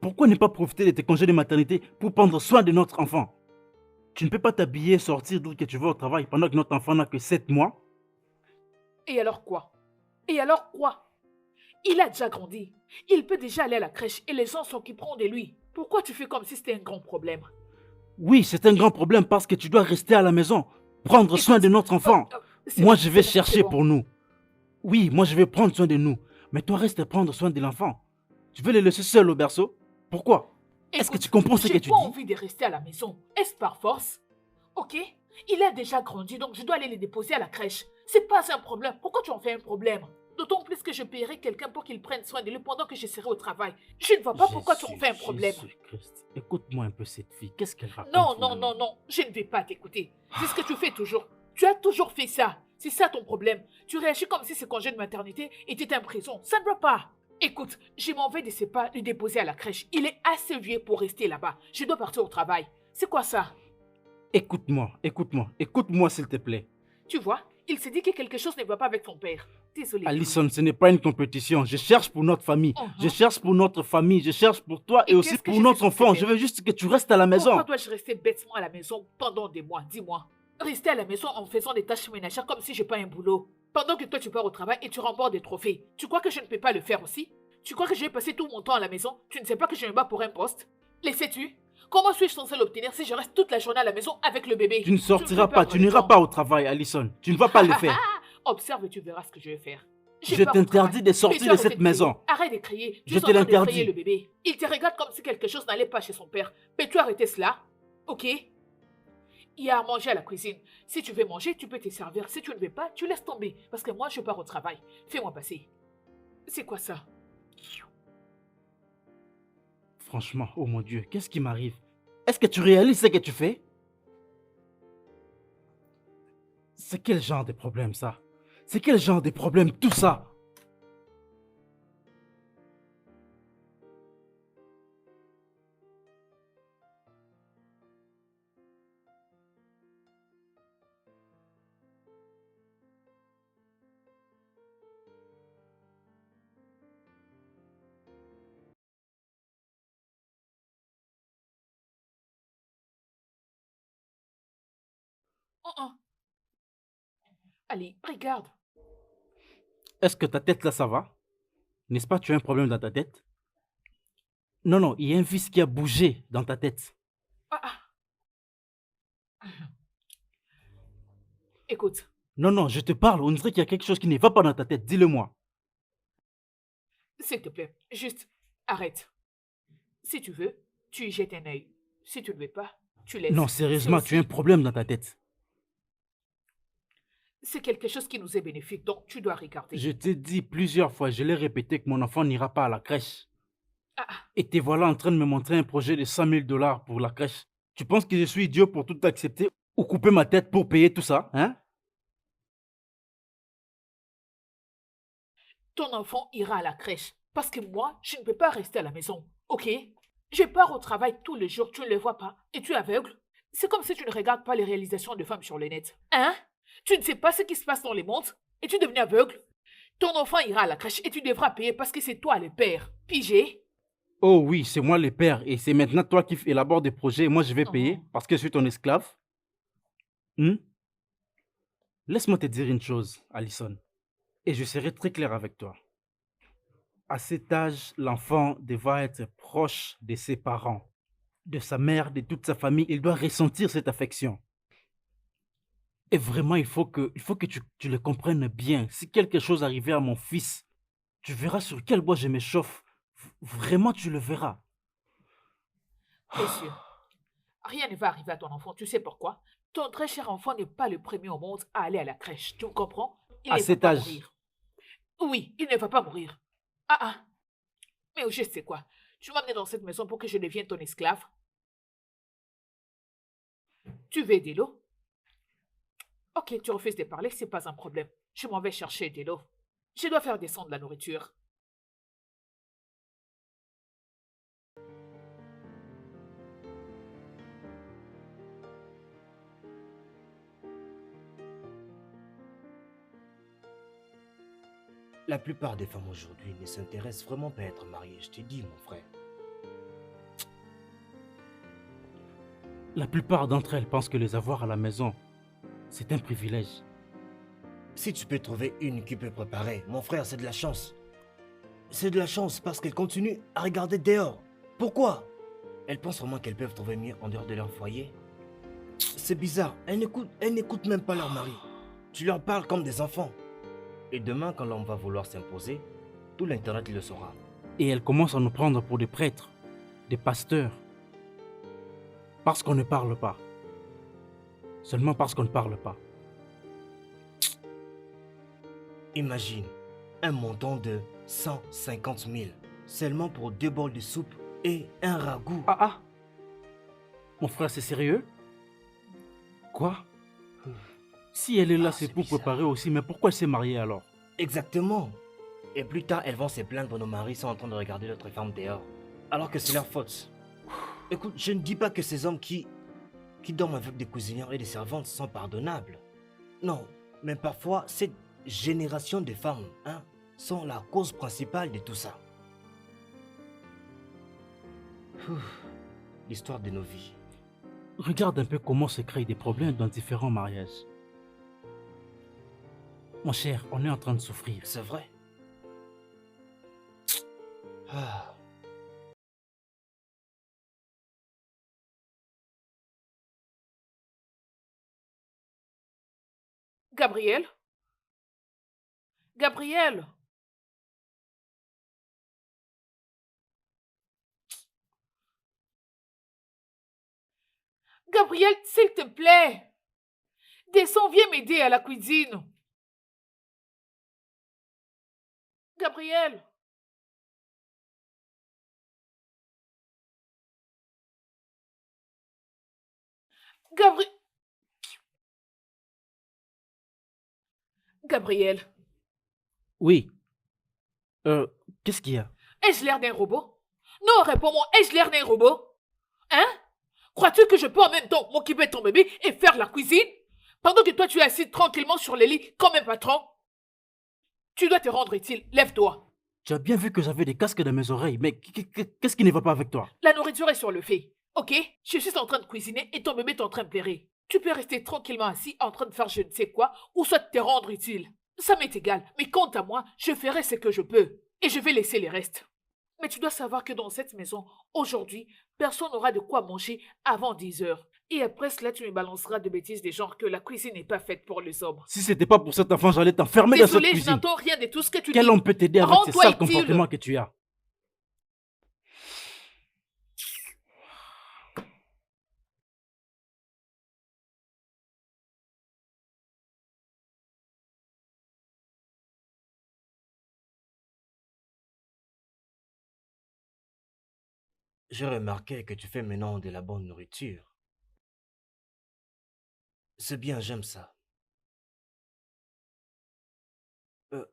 Pourquoi ne pas profiter de tes congés de maternité pour prendre soin de notre enfant? Tu ne peux pas t'habiller, sortir d'où que tu vas au travail pendant que notre enfant n'a que 7 mois? Et alors quoi? Et alors quoi? Il a déjà grandi. Il peut déjà aller à la crèche et les gens s'occuperont de lui. Pourquoi tu fais comme si c'était un grand problème? Oui, c'est un grand problème parce que tu dois rester à la maison, prendre soin de notre enfant. Moi, je vais c'est chercher bon. pour nous. Oui, moi, je vais prendre soin de nous. Mais toi, reste prendre soin de l'enfant. Tu veux les laisser seuls au berceau? Pourquoi? Est-ce que Écoute, tu comprends ce que j'ai tu pas dis? envie de rester à la maison. Est-ce par force? Ok? Il a déjà grandi, donc je dois aller les déposer à la crèche. C'est pas un problème. Pourquoi tu en fais un problème? D'autant plus que je paierai quelqu'un pour qu'il prenne soin de lui pendant que je serai au travail. Je ne vois pas pourquoi tu en fais un problème. Jésus-Christ. Écoute-moi un peu cette fille. Qu'est-ce qu'elle raconte Non, non, finalement? non, non, je ne vais pas t'écouter. C'est ce que tu fais toujours. Tu as toujours fait ça. C'est ça ton problème. Tu réagis comme si ce congé de maternité était en prison. Ça ne va pas. Écoute, je m'en vais de ce pas le déposer à la crèche. Il est assez vieux pour rester là-bas. Je dois partir au travail. C'est quoi ça? Écoute-moi s'il te plaît. Tu vois, il s'est dit que quelque chose ne va pas avec ton père. Désolée. Alison, ce n'est pas une compétition. Je cherche pour notre famille. Mhm. Je cherche pour notre famille. Je cherche pour toi et Et aussi qu'est-ce que pour je notre suis censée enfant. faire? Je veux juste que tu restes à la maison. Pourquoi dois-je rester bêtement à la maison pendant des mois? Dis-moi. Rester à la maison en faisant des tâches ménagères comme si je n'ai pas un boulot. Pendant que toi tu pars au travail et tu remportes des trophées. Tu crois que je ne peux pas le faire aussi? Tu crois que je vais passer tout mon temps à la maison? Tu ne sais pas que je me bats pour un poste? Le sais-tu? Comment suis-je censée l'obtenir si je reste toute la journée à la maison avec le bébé? Tu ne sortiras me fais pas. perdre Tu le n'iras temps. pas au travail, Alison. Tu ne vas pas le faire. Observe et tu verras ce que je vais faire. Je pars au t'interdis travail. de sortir Mais tu de arrêtes cette crier. maison. Arrête de crier. Tu Je es te en train l'interdis. d'effrayer le bébé. Il te regarde comme si quelque chose n'allait pas chez son père. Peux-tu arrêter cela? Ok? Il y a à manger à la cuisine. Si tu veux manger, tu peux te servir. Si tu ne veux pas, tu laisses tomber. Parce que moi, je pars au travail. Fais-moi passer. C'est quoi ça? Franchement, oh mon Dieu, qu'est-ce qui m'arrive? Est-ce que tu réalises ce que tu fais? C'est quel genre de problème ça? C'est quel genre de problème tout ça? Oh, oh. Allez, regarde. Est-ce que ta tête là, ça va? N'est-ce pas, tu as un problème dans ta tête? Non, non, il y a un vis qui a bougé dans ta tête. Ah, ah. Écoute, Non, non, je te parle, on dirait qu'il y a quelque chose qui ne va pas dans ta tête, dis-le-moi. s'il te plaît, juste arrête. Si tu veux, tu y jettes un œil. Si tu ne veux pas, tu laisses. Non, sérieusement, tu as un problème dans ta tête. C'est quelque chose qui nous est bénéfique, donc tu dois regarder. Je t'ai dit plusieurs fois, je l'ai répété que mon enfant n'ira pas à la crèche. Ah, ah. Et te voilà en train de me montrer un projet de 100 000 $ pour la crèche. Tu penses que je suis idiot pour tout accepter ou couper ma tête pour payer tout ça, hein? Ton enfant ira à la crèche. Parce que moi, je ne peux pas rester à la maison. Ok? Je pars au travail tous les jours, tu ne le vois pas. Et tu es aveugle? C'est comme si tu ne regardes pas les réalisations de femmes sur le net. Hein? Tu ne sais pas ce qui se passe dans les mondes? Et tu deviens aveugle? Ton enfant ira à la crèche et tu devras payer parce que c'est toi le père. Pigé? Oh oui, c'est moi le père et c'est maintenant toi qui élabores des projets et moi je vais payer Oh. parce que je suis ton esclave. Hmm? Laisse-moi te dire une chose, Alison, et je serai très clair avec toi. À cet âge, l'enfant devra être proche de ses parents, de sa mère, de toute sa famille. Il doit ressentir cette affection. Et vraiment, il faut que tu le comprennes bien. Si quelque chose arrivait à mon fils, tu verras sur quel bois je m'échauffe. Vraiment, tu le verras. Monsieur, rien ne va arriver à ton enfant. Tu sais pourquoi? Ton très cher enfant n'est pas le premier au monde à aller à la crèche. Tu me comprends? Il À ne va cet pas âge. mourir. Oui, il ne va pas mourir. Ah ah. Mais au juste, c'est quoi? Tu m'as amené dans cette maison pour que je devienne ton esclave? Tu veux de l'eau? Ok, tu refuses de parler, c'est pas un problème. Je m'en vais chercher de l'eau. Je dois faire descendre la nourriture. La plupart des femmes aujourd'hui ne s'intéressent vraiment pas à être mariées, je t'ai dit, mon frère. La plupart d'entre elles pensent que les avoir à la maison, c'est un privilège. Si tu peux trouver une qui peut préparer, mon frère, c'est de la chance. C'est de la chance parce qu'elles continuent à regarder dehors. Pourquoi? Elles pensent vraiment qu'elles peuvent trouver mieux en dehors de leur foyer? C'est bizarre, elles n'écoutent même pas leur mari. Tu leur parles comme des enfants. Et demain, quand l'homme va vouloir s'imposer, tout l'Internet le saura. Et elle commence à nous prendre pour des prêtres, des pasteurs. Parce qu'on ne parle pas. Seulement parce qu'on ne parle pas. Imagine un montant de 150 000 seulement pour 2 bols de soupe et un ragoût. Ah. Mon frère, c'est sérieux? Quoi? Si elle est là, c'est pour bizarre. préparer aussi, mais pourquoi elle s'est mariée alors? Exactement. Et plus tard, elles vont se plaindre, nos maris sont en train de regarder l'autre femme dehors. Alors que c'est leur faute. Écoute, je ne dis pas que ces hommes qui dorment avec des cuisinières et des servantes sont pardonnables. Non, mais parfois, cette génération de femmes sont la cause principale de tout ça. L'histoire de nos vies. Regarde un peu comment se créent des problèmes dans différents mariages. Mon cher, on est en train de souffrir. C'est vrai. Ah. Gabriel? Gabriel? Gabriel, s'il te plaît. Descends, viens m'aider à la cuisine. Gabriel? Gabriel? Gabriel, Oui. Qu'est-ce qu'il y a? ai-je l'air d'un robot? Non, réponds-moi, ai-je l'air d'un robot? Hein? Crois-tu que je peux en même temps m'occuper de ton bébé et faire la cuisine? Pendant que toi tu es assis tranquillement sur le lit comme un patron? Tu dois te rendre utile, lève-toi. Tu as bien vu que j'avais des casques dans mes oreilles, mais qu'est-ce qui ne va pas avec toi? La nourriture est sur le feu, ok? Je suis en train de cuisiner et ton bébé est en train de pleurer. Tu peux rester tranquillement assis en train de faire je ne sais quoi ou soit te rendre utile. Ça m'est égal, mais quant à moi, je ferai ce que je peux et je vais laisser les restes. Mais tu dois savoir que dans cette maison, aujourd'hui, personne n'aura de quoi manger avant 10 heures. Et après cela, tu me balanceras de bêtises des genres que la cuisine n'est pas faite pour les hommes. Si c'était pas pour cet enfant, j'allais t'enfermer dans cette Désolé, je cuisine. n'entends rien de tout ce que tu Quel dis. homme peut t'aider avec ces Rends-toi sales utile. comportements que tu as? J'ai remarqué que tu fais maintenant de la bonne nourriture. C'est bien, j'aime ça.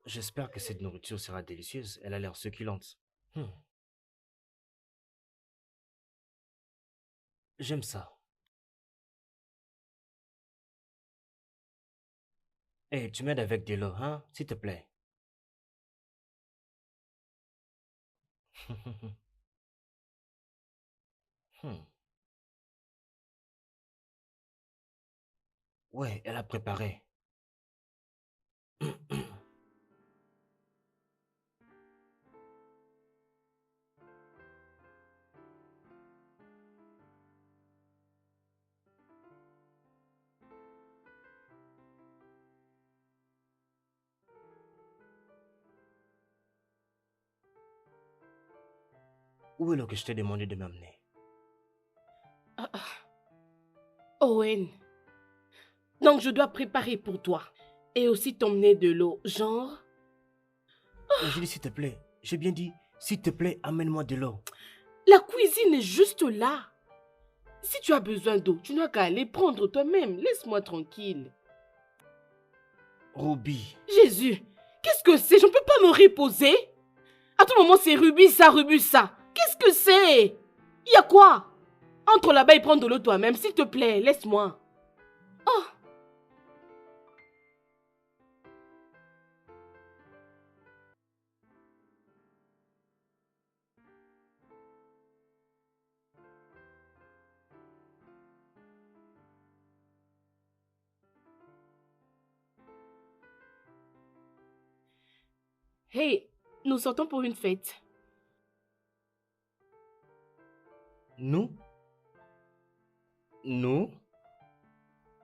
J'espère que cette nourriture sera délicieuse. Elle a l'air succulente. J'aime ça. Et tu m'aides avec de l'eau, s'il te plaît. Hmm. Ouais, elle a préparé. Où est l'eau que je t'ai demandé de m'amener? Owen, donc je dois préparer pour toi. Et aussi t'emmener de l'eau, genre... J'ai dit s'il te plaît. J'ai bien dit, s'il te plaît, amène-moi de l'eau. La cuisine est juste là. Si tu as besoin d'eau, tu n'as qu'à aller prendre toi-même. Laisse-moi tranquille. Ruby. Jésus, qu'est-ce que c'est? Je ne peux pas me reposer. À tout moment, c'est Ruby ça, Ruby ça. Qu'est-ce que c'est? Il y a quoi? Entre là-bas et prends de l'eau toi-même, s'il te plaît, laisse-moi. Oh. Hey, nous sortons pour une fête. Nous? Nous?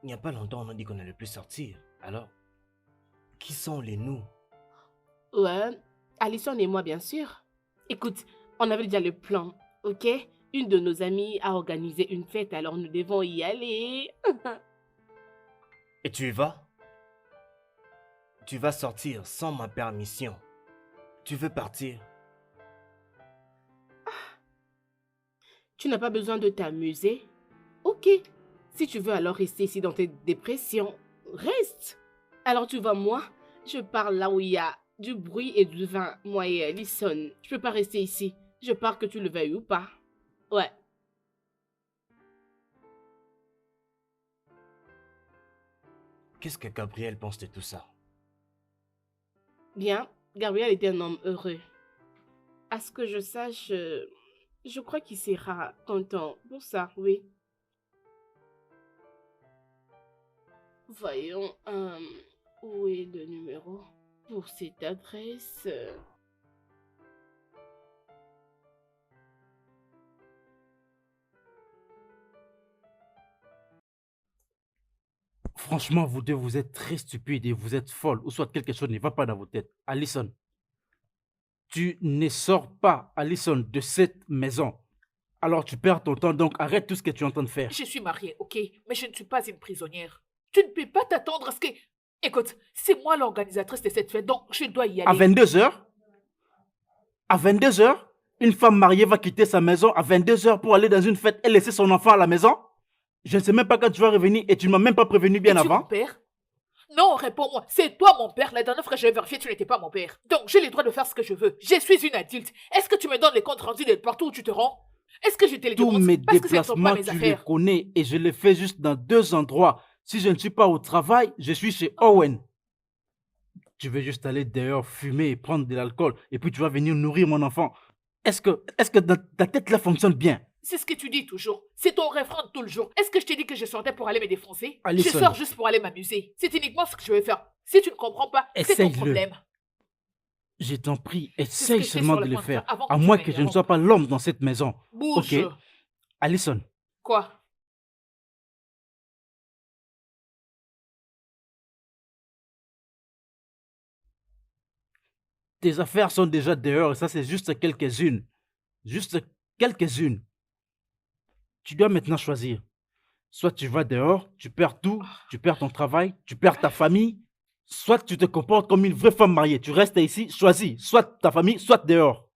Il n'y a pas longtemps, on a dit qu'on allait plus sortir. Alors, Qui sont les nous? Ouais, Alison et moi, bien sûr. Écoute, on avait déjà le plan, ok? Une de nos amies a organisé une fête, alors nous devons y aller. Et tu y vas? Tu vas sortir sans ma permission. Tu veux partir? Tu n'as pas besoin de t'amuser? Ok. Si tu veux alors rester ici dans tes dépressions, reste. Alors tu vois, moi, je pars là où il y a du bruit et du vin. Moi et Alison, je peux pas rester ici. Je pars que tu le veuilles ou pas. Ouais. Qu'est-ce que Gabriel pense de tout ça? Bien, Gabriel était un homme heureux. À ce que je sache, je crois qu'il sera content pour ça, oui. Voyons, où est le numéro pour cette adresse? Franchement, vous deux, vous êtes très stupides et vous êtes folle, ou soit quelque chose ne va pas dans vos têtes. Alison, tu ne sors pas, Alison, de cette maison. Alors tu perds ton temps, donc arrête tout ce que tu es en train de faire. Je suis mariée, ok? Mais je ne suis pas une prisonnière. Tu ne peux pas t'attendre à ce que... Écoute, c'est moi l'organisatrice de cette fête, donc je dois y À aller. 22 heures? À 22 heures? Une femme mariée va quitter sa maison à 22 heures pour aller dans une fête et laisser son enfant à la maison? Je ne sais même pas quand tu vas revenir et tu ne m'as même pas prévenu bien Es-tu mon avant. père? Non, réponds-moi. C'est toi mon père. La dernière fois que j'ai vérifié, tu n'étais pas mon père. Donc, j'ai le droit de faire ce que je veux. Je suis une adulte. Est-ce que tu me donnes les comptes rendus de partout où tu te rends? Est-ce que je te les Tous demande? mes Parce que ce ne sont pas déplacements, mes tu les affaires. connais et je les fais juste dans 2 endroits. Si je ne suis pas au travail, je suis chez Owen. Tu veux juste aller dehors fumer et prendre de l'alcool et puis tu vas venir nourrir mon enfant. Est-ce que ta tête là fonctionne bien? C'est ce que tu dis toujours. C'est ton refrain de tout le jour. Est-ce que je t'ai dit que je sortais pour aller me défoncer? Alison. Je sors juste pour aller m'amuser. C'est uniquement ce que je vais faire. Si tu ne comprends pas, c'est ton Essaye-le. problème. Je t'en prie, ce que essaye j'étais seulement sur de le le point de faire. faire avant que À tu moins m'aies que je ne interrompu. sois pas l'homme dans cette maison. Bouge. Ok. Alison, Quoi? tes affaires sont déjà dehors et ça c'est juste quelques-unes. Juste quelques-unes. Tu dois maintenant choisir. Soit tu vas dehors, tu perds tout, tu perds ton travail, tu perds ta famille. Soit tu te comportes comme une vraie femme mariée. Tu restes ici, choisis. Soit ta famille, soit dehors.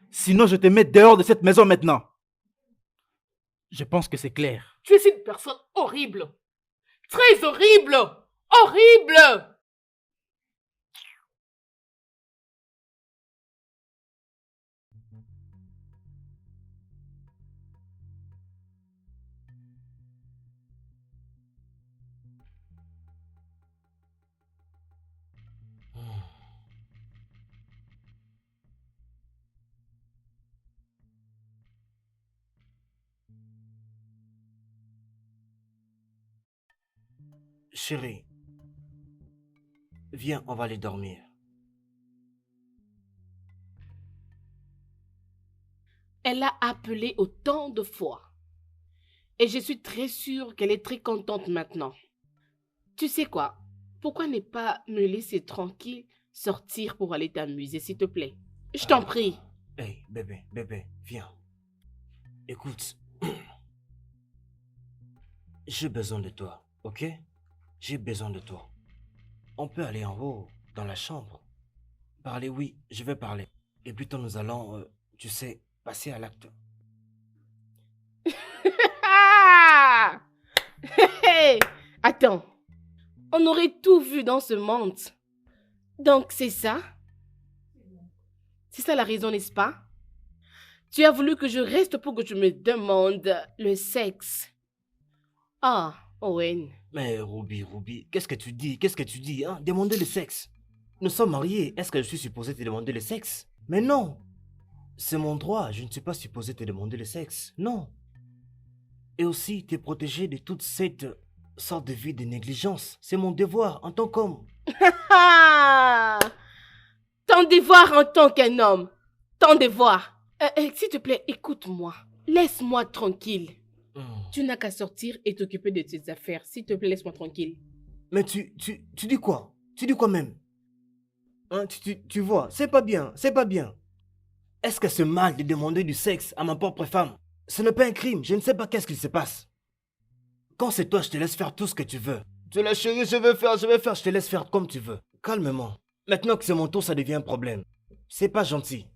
Sinon, je te mets dehors de cette maison maintenant. Je pense que c'est clair. Tu es une personne horrible. Très horrible. Horrible. Chérie, viens, on va aller dormir. Elle l'a appelé autant de fois. Et je suis très sûre qu'elle est très contente maintenant. Tu sais quoi? Pourquoi ne pas me laisser tranquille sortir pour aller t'amuser, s'il te plaît? Je t'en prie. Hey, bébé, viens. Écoute, j'ai besoin de toi, ok? J'ai besoin de toi. On peut aller en haut, dans la chambre. Parler, oui, je vais parler. Et plutôt nous allons, tu sais, passer à l'acte. Ah! Hey! Attends. On aurait tout vu dans ce monde. Donc c'est ça? C'est ça la raison, n'est-ce pas? Tu as voulu que je reste pour que tu me demandes le sexe. Ah, Owen. Mais Ruby, qu'est-ce que tu dis? Qu'est-ce que tu dis, hein? Demander le sexe. Nous sommes mariés. Est-ce que je suis supposé te demander le sexe? Mais non. C'est mon droit. Je ne suis pas supposé te demander le sexe. Non. Et aussi te protéger de toute cette sorte de vie de négligence. C'est mon devoir en tant qu'homme. Ah! Ton devoir en tant qu'un homme. Ton devoir. S'il te plaît, écoute-moi. Laisse-moi tranquille. Tu n'as qu'à sortir et t'occuper de tes affaires. S'il te plaît, laisse-moi tranquille. Mais tu dis quoi? Tu dis quoi même? Hein, tu vois, c'est pas bien, c'est pas bien. Est-ce que c'est mal de demander du sexe à ma propre femme? Ce n'est pas un crime, je ne sais pas qu'est-ce qui se passe. Quand c'est toi, je te laisse faire tout ce que tu veux. Tu la chérie, je vais faire, je te laisse faire comme tu veux. Calmement. Maintenant que c'est mon tour, ça devient un problème. C'est pas gentil.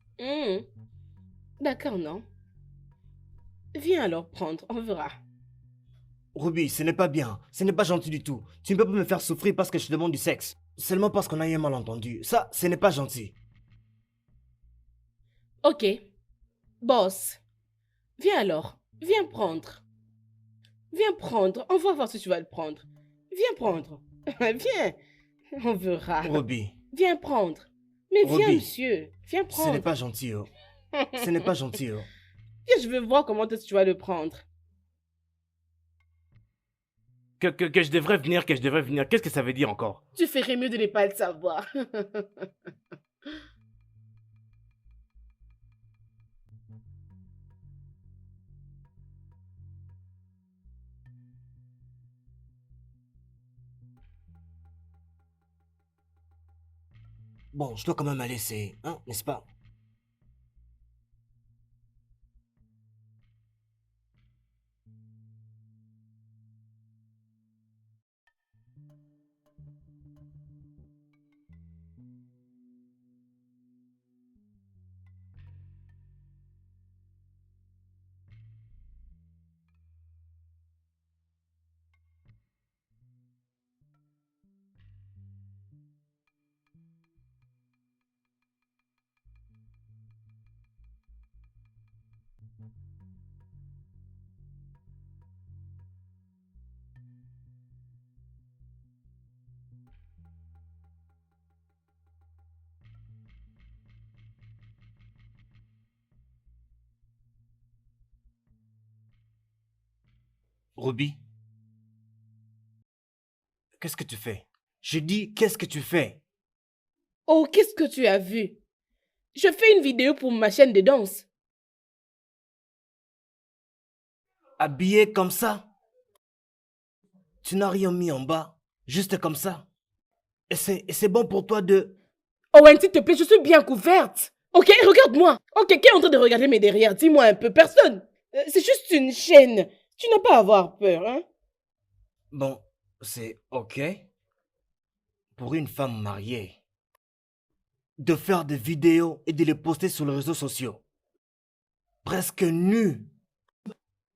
D'accord, non? Viens alors prendre, on verra. Ruby, ce n'est pas bien. Ce n'est pas gentil du tout. Tu ne peux pas me faire souffrir parce que je te demande du sexe. Seulement parce qu'on a eu un malentendu. Ça, ce n'est pas gentil. Ok. Boss. Viens alors. Viens prendre. Viens prendre. On va voir si tu vas le prendre. Viens prendre. Viens. On verra. Ruby. Viens prendre. Mais viens, Ruby. monsieur. Viens Ce n'est prendre. pas gentil, oh. Ce n'est pas gentil, oh. Viens, je veux voir comment est-ce que tu vas le prendre. Que je devrais venir, qu'est-ce que ça veut dire encore? Tu ferais mieux de ne pas le savoir. Bon, je dois quand même aller, c'est... Hein, n'est-ce pas? Ruby? Qu'est-ce que tu fais? Je dis, qu'est-ce que tu fais? Oh, qu'est-ce que tu as vu? Je fais une vidéo pour ma chaîne de danse. Habillé comme ça? Tu n'as rien mis en bas, juste comme ça. Et c'est bon pour toi de... Owen, s'il te plaît, je suis bien couverte. Ok, regarde-moi. Ok, qui est en train de regarder mes derrière? Dis-moi un peu. Personne. C'est juste une chaîne. Tu n'as pas à avoir peur, hein? Bon, c'est ok. Pour une femme mariée, de faire des vidéos et de les poster sur les réseaux sociaux. Presque nue.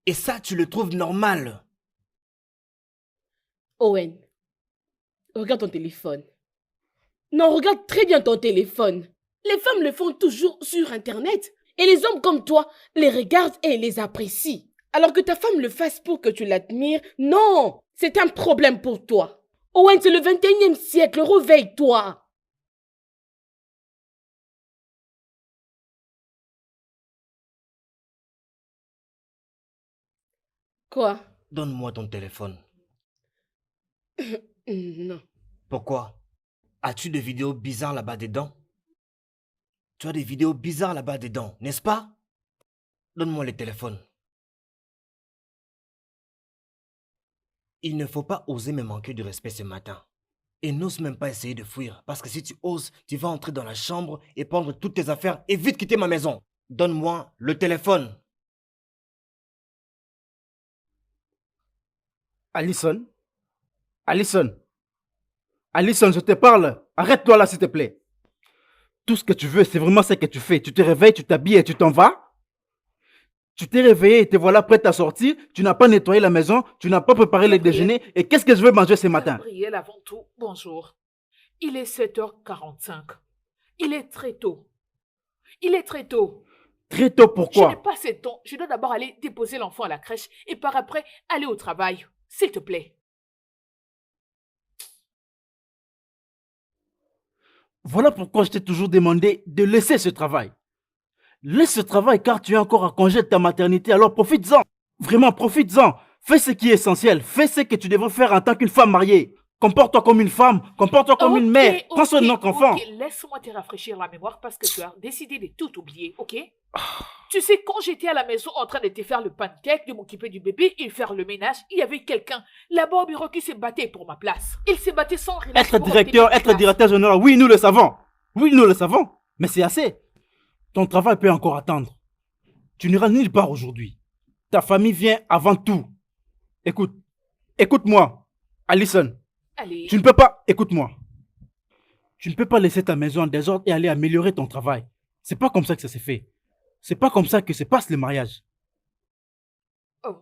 Et ça, tu le trouves normal? Owen, regarde ton téléphone. Non, regarde très bien ton téléphone. Les femmes le font toujours sur Internet. Et les hommes comme toi les regardent et les apprécient. Alors que ta femme le fasse pour que tu l'admires, non, c'est un problème pour toi. Owen, c'est le 21e siècle, réveille-toi. Quoi? Donne-moi ton téléphone. Non. Pourquoi? As-tu des vidéos bizarres là-bas dedans? Tu as des vidéos bizarres là-bas dedans, n'est-ce pas? Donne-moi le téléphone. Il ne faut pas oser me manquer de respect ce matin. Et n'ose même pas essayer de fuir, parce que si tu oses, tu vas entrer dans la chambre et prendre toutes tes affaires et vite quitter ma maison. Donne-moi le téléphone. Allison? Allison? Allison, je te parle. Arrête-toi là, s'il te plaît. Tout ce que tu veux, c'est vraiment ce que tu fais. Tu te réveilles, tu t'habilles et tu t'en vas. Tu t'es réveillé et te voilà prête à sortir. Tu n'as pas nettoyé la maison. Tu n'as pas préparé le déjeuner. Et qu'est-ce que je veux manger ce matin? Gabriel, avant tout, bonjour. Il est 7h45. Il est très tôt. Il est très tôt. Très tôt, Je n'ai pourquoi? pas assez de temps. Je dois d'abord aller déposer l'enfant à la crèche et par après aller au travail. S'il te plaît. Voilà pourquoi je t'ai toujours demandé de laisser ce travail. Laisse ce travail car tu es encore à congé de ta maternité, alors profites-en. Vraiment, profites-en. Fais ce qui est essentiel. Fais ce que tu devrais faire en tant qu'une femme mariée. Comporte-toi comme une femme. Comporte-toi comme une mère. Prends soin de notre enfant. Ok, laisse-moi te rafraîchir la mémoire parce que tu as décidé de tout oublier, ok? Tu sais, quand j'étais à la maison en train de te faire le pancake, de m'occuper du bébé et faire le ménage, il y avait quelqu'un là-bas au bureau qui se battait pour ma place. Il se battait sans relâche Être pour directeur, obtenir ma être place. directeur général, oui, nous le savons. Oui, nous le savons, mais c'est assez. Ton travail peut encore attendre. Tu n'iras nulle part aujourd'hui. Ta famille vient avant tout. Écoute, écoute-moi, Allison. Allez, Tu ne peux pas, écoute-moi. Tu ne peux pas laisser ta maison en désordre et aller améliorer ton travail. C'est pas comme ça que ça s'est fait. C'est pas comme ça que se passe le mariage. oh,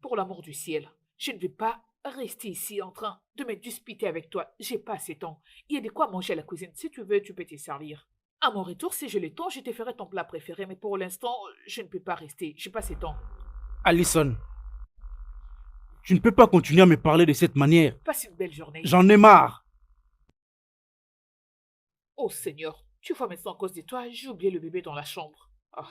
pour l'amour du ciel, je ne vais pas rester ici en train de me disputer avec toi. J'ai pas assez de temps. Il y a de quoi manger à la cuisine. Si tu veux, tu peux te servir. À mon retour, si j'ai le temps, je te ferai ton plat préféré. Mais pour l'instant, je ne peux pas rester. J'ai pas assez de temps. Allison, tu ne peux pas continuer à me parler de cette manière. Passe une belle journée. J'en ai marre. Oh Seigneur, tu vois maintenant à cause de toi, j'ai oublié le bébé dans la chambre. Ah.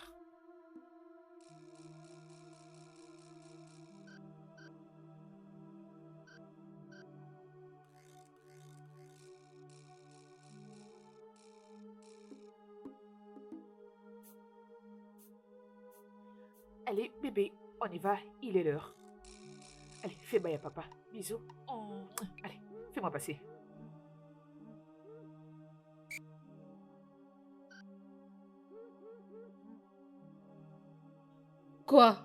Allez, bébé, on y va, il est l'heure. Allez, fais bail à papa. Bisous. Allez, fais-moi passer. Quoi?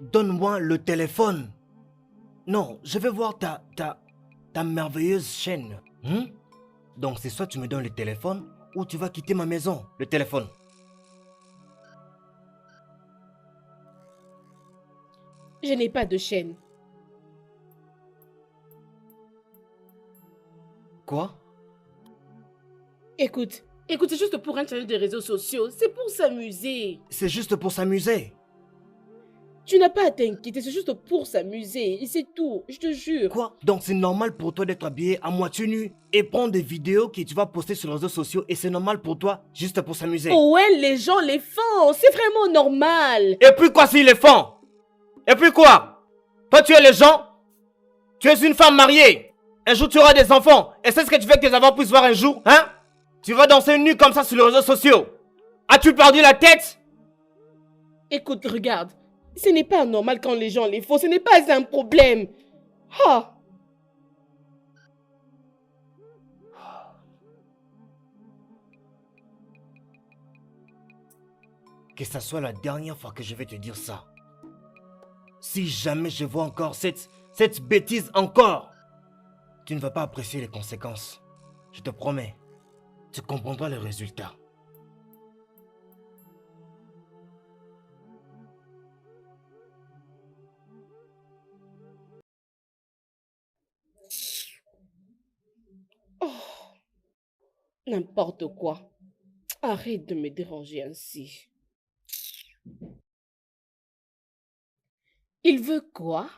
Donne-moi le téléphone. Non, je vais voir ta merveilleuse chaîne. Donc c'est soit tu me donnes le téléphone ou tu vas quitter ma maison. Le téléphone. Je n'ai pas de chaîne. Quoi? Écoute, c'est juste pour un challenge de réseaux sociaux. C'est pour s'amuser. C'est juste pour s'amuser. Tu n'as pas à t'inquiéter, c'est juste pour s'amuser. Et c'est tout, je te jure. Quoi? Donc c'est normal pour toi d'être habillé à moitié nu et prendre des vidéos que tu vas poster sur les réseaux sociaux et c'est normal pour toi juste pour s'amuser. Oh ouais, les gens les font. C'est vraiment normal. Et puis quoi s'ils les font? Et puis quoi? Toi tu es les gens? Tu es une femme mariée. Un jour tu auras des enfants. Et c'est ce que tu veux que tes enfants puissent voir un jour, hein? Tu vas danser nu comme ça sur les réseaux sociaux. As-tu perdu la tête? Écoute, regarde. Ce n'est pas normal quand les gens les font. Ce n'est pas un problème. Ah. Que ça soit la dernière fois que je vais te dire ça. Si jamais je vois encore cette bêtise encore, tu ne vas pas apprécier les conséquences. Je te promets. Tu comprendras les résultats. Oh. N'importe quoi. Arrête de me déranger ainsi. Il veut quoi?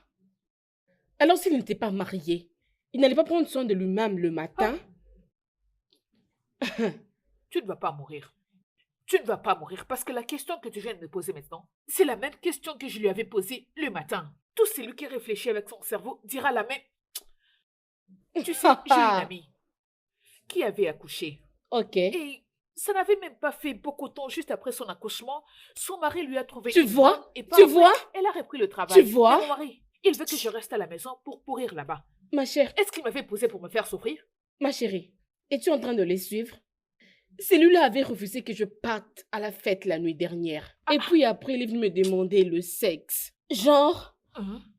Alors s'il n'était pas marié, il n'allait pas prendre soin de lui-même le matin? Tu ne vas pas mourir. Tu ne vas pas mourir parce que la question que tu viens de me poser maintenant, c'est la même question que je lui avais posée le matin. Tout celui qui réfléchit avec son cerveau dira la même. Tu sais, j'ai une amie qui avait accouché. Ok. Et ça n'avait même pas fait beaucoup de temps juste après son accouchement. Son mari lui a trouvé Tu une vois? femme et Tu après, vois? elle a repris le travail. Tu vois? Mais mon mari, il veut que je reste à la maison pour pourrir là-bas. Ma chère, Est-ce qu'il m'avait posé pour me faire souffrir? ma chérie, es-tu en train de les suivre? Celui-là avait refusé que je parte à la fête la nuit dernière. Et puis après, il est venu me demander le sexe. Genre,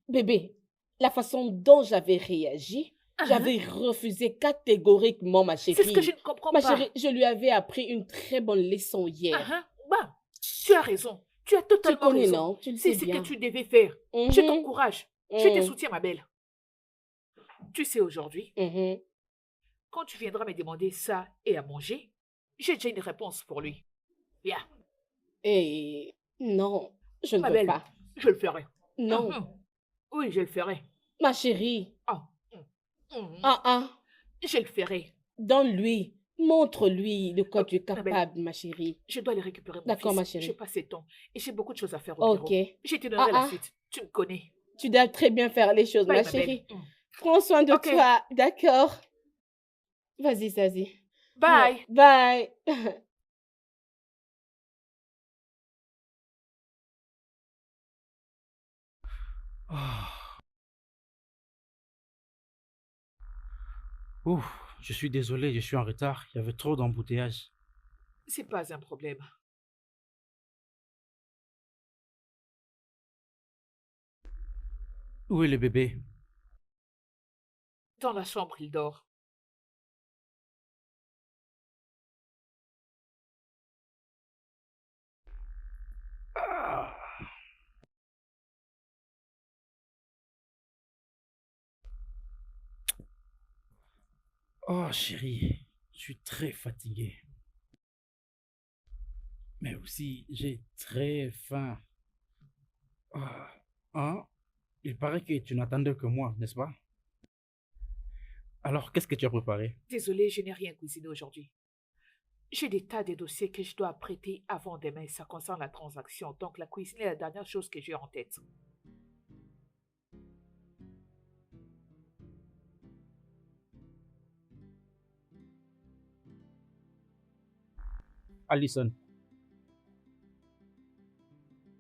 bébé, la façon dont j'avais réagi, j'avais refusé catégoriquement, ma chérie. C'est ce que je ne comprends Ma pas. chérie, je lui avais appris une très bonne leçon hier. Bah, tu as raison. Tu as Tu totalement connais, raison. non? Tu le C'est sais ce bien. que tu devais faire. Mhm. Je t'encourage. Je te Mhm. soutiens, ma belle. Tu sais, aujourd'hui, Mhm. quand tu viendras me demander ça et à manger, j'ai déjà une réponse pour lui. Viens, Et non, je ne ma veux belle, pas. je le ferai. Non, Oui, je le ferai. ma chérie. Ah, mhm. Ah. Je le ferai. Donne-lui. Montre-lui de quoi tu es ma belle. capable, ma chérie. Je dois aller récupérer mon D'accord, fils. ma chérie. J'ai passé temps et j'ai beaucoup de choses à faire au Ok. bureau. Je te donnerai la Ah. suite. Tu me connais. Tu dois très bien faire les choses, Bye, ma ma chérie. belle. Prends soin de Ok. toi, d'accord? Vas-y, Zazie. Bye. Bye. Ouf, Je suis désolé, je suis en retard. Il y avait trop d'embouteillages. C'est pas un problème. Où est le bébé? Dans la chambre, il dort. Oh chérie, je suis très fatigué. Mais aussi, j'ai très faim. Ah, hein? Il paraît que tu n'attendais que moi, n'est-ce pas? Alors, qu'est-ce que tu as préparé? Désolée, je n'ai rien cuisiné aujourd'hui. J'ai des tas de dossiers que je dois prêter avant demain. Ça concerne la transaction. Donc, la cuisine est la dernière chose que j'ai en tête. Allison.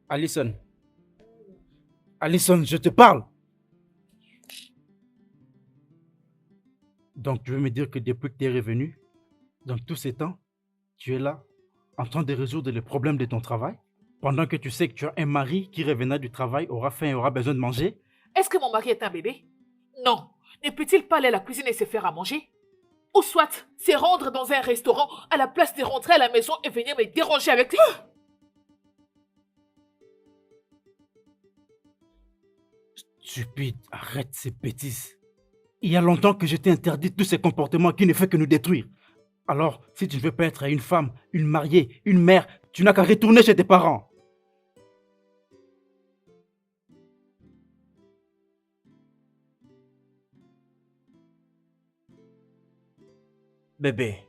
Allison. Allison, je te parle. Donc, tu veux me dire que depuis que tu es revenu, dans tous ces temps, tu es là, en train de résoudre les problèmes de ton travail, pendant que tu sais que tu as un mari qui revenant du travail aura faim et aura besoin de manger? Est-ce que mon mari est un bébé? Non. Ne peut-il pas aller à la cuisine et se faire à manger? Ou soit, c'est rendre dans un restaurant à la place de rentrer à la maison et venir me déranger avec... Stupide, arrête ces bêtises. Il y a longtemps que je t'ai interdit tous ces comportements qui ne font que nous détruire. Alors, si tu ne veux pas être une femme, une mariée, une mère, tu n'as qu'à retourner chez tes parents. Bébé,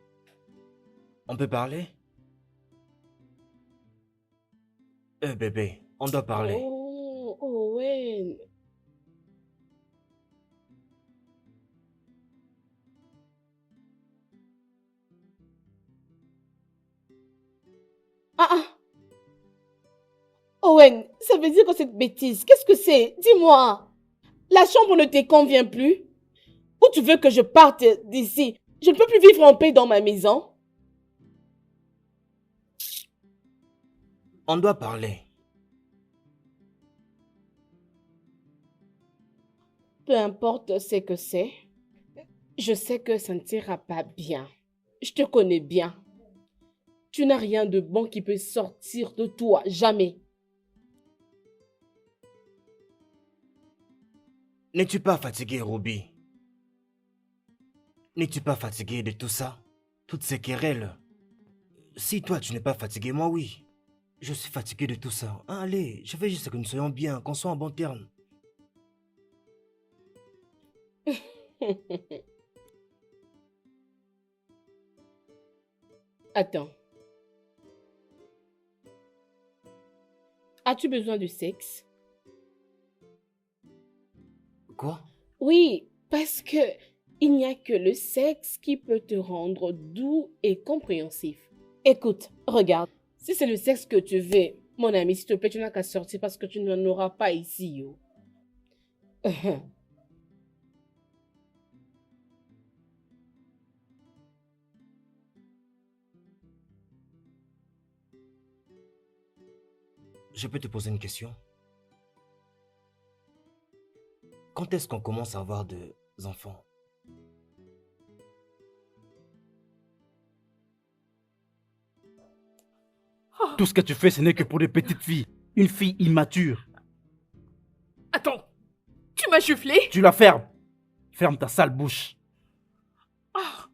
on peut parler? Bébé, on doit parler. Oh, Owen. Ah, ah. Owen, ça veut dire que cette bêtise, qu'est-ce que c'est? Dis-moi. La chambre ne te convient plus? Ou tu veux que je parte d'ici? Je ne peux plus vivre en paix dans ma maison. On doit parler. Peu importe ce que c'est, je sais que ça ne t'ira pas bien. Je te connais bien. Tu n'as rien de bon qui peut sortir de toi, jamais. N'es-tu pas fatigué, Ruby? N'es-tu pas fatigué de tout ça? Toutes ces querelles? Si toi tu n'es pas fatigué, moi oui. Je suis fatigué de tout ça. Ah, allez, je veux juste que nous soyons bien, qu'on soit en bon terme. Attends. As-tu besoin de sexe? Quoi? Oui, parce que il n'y a que le sexe qui peut te rendre doux et compréhensif. Écoute, regarde. Si c'est le sexe que tu veux, mon ami, s'il te plaît, tu n'as qu'à sortir parce que tu n'en auras pas ici, yo. Je peux te poser une question? Quand est-ce qu'on commence à avoir des enfants? Tout ce que tu fais, ce n'est que pour des petites filles. Une fille immature. Attends, tu m'as giflé? Tu la fermes. Ferme ta sale bouche. Ah.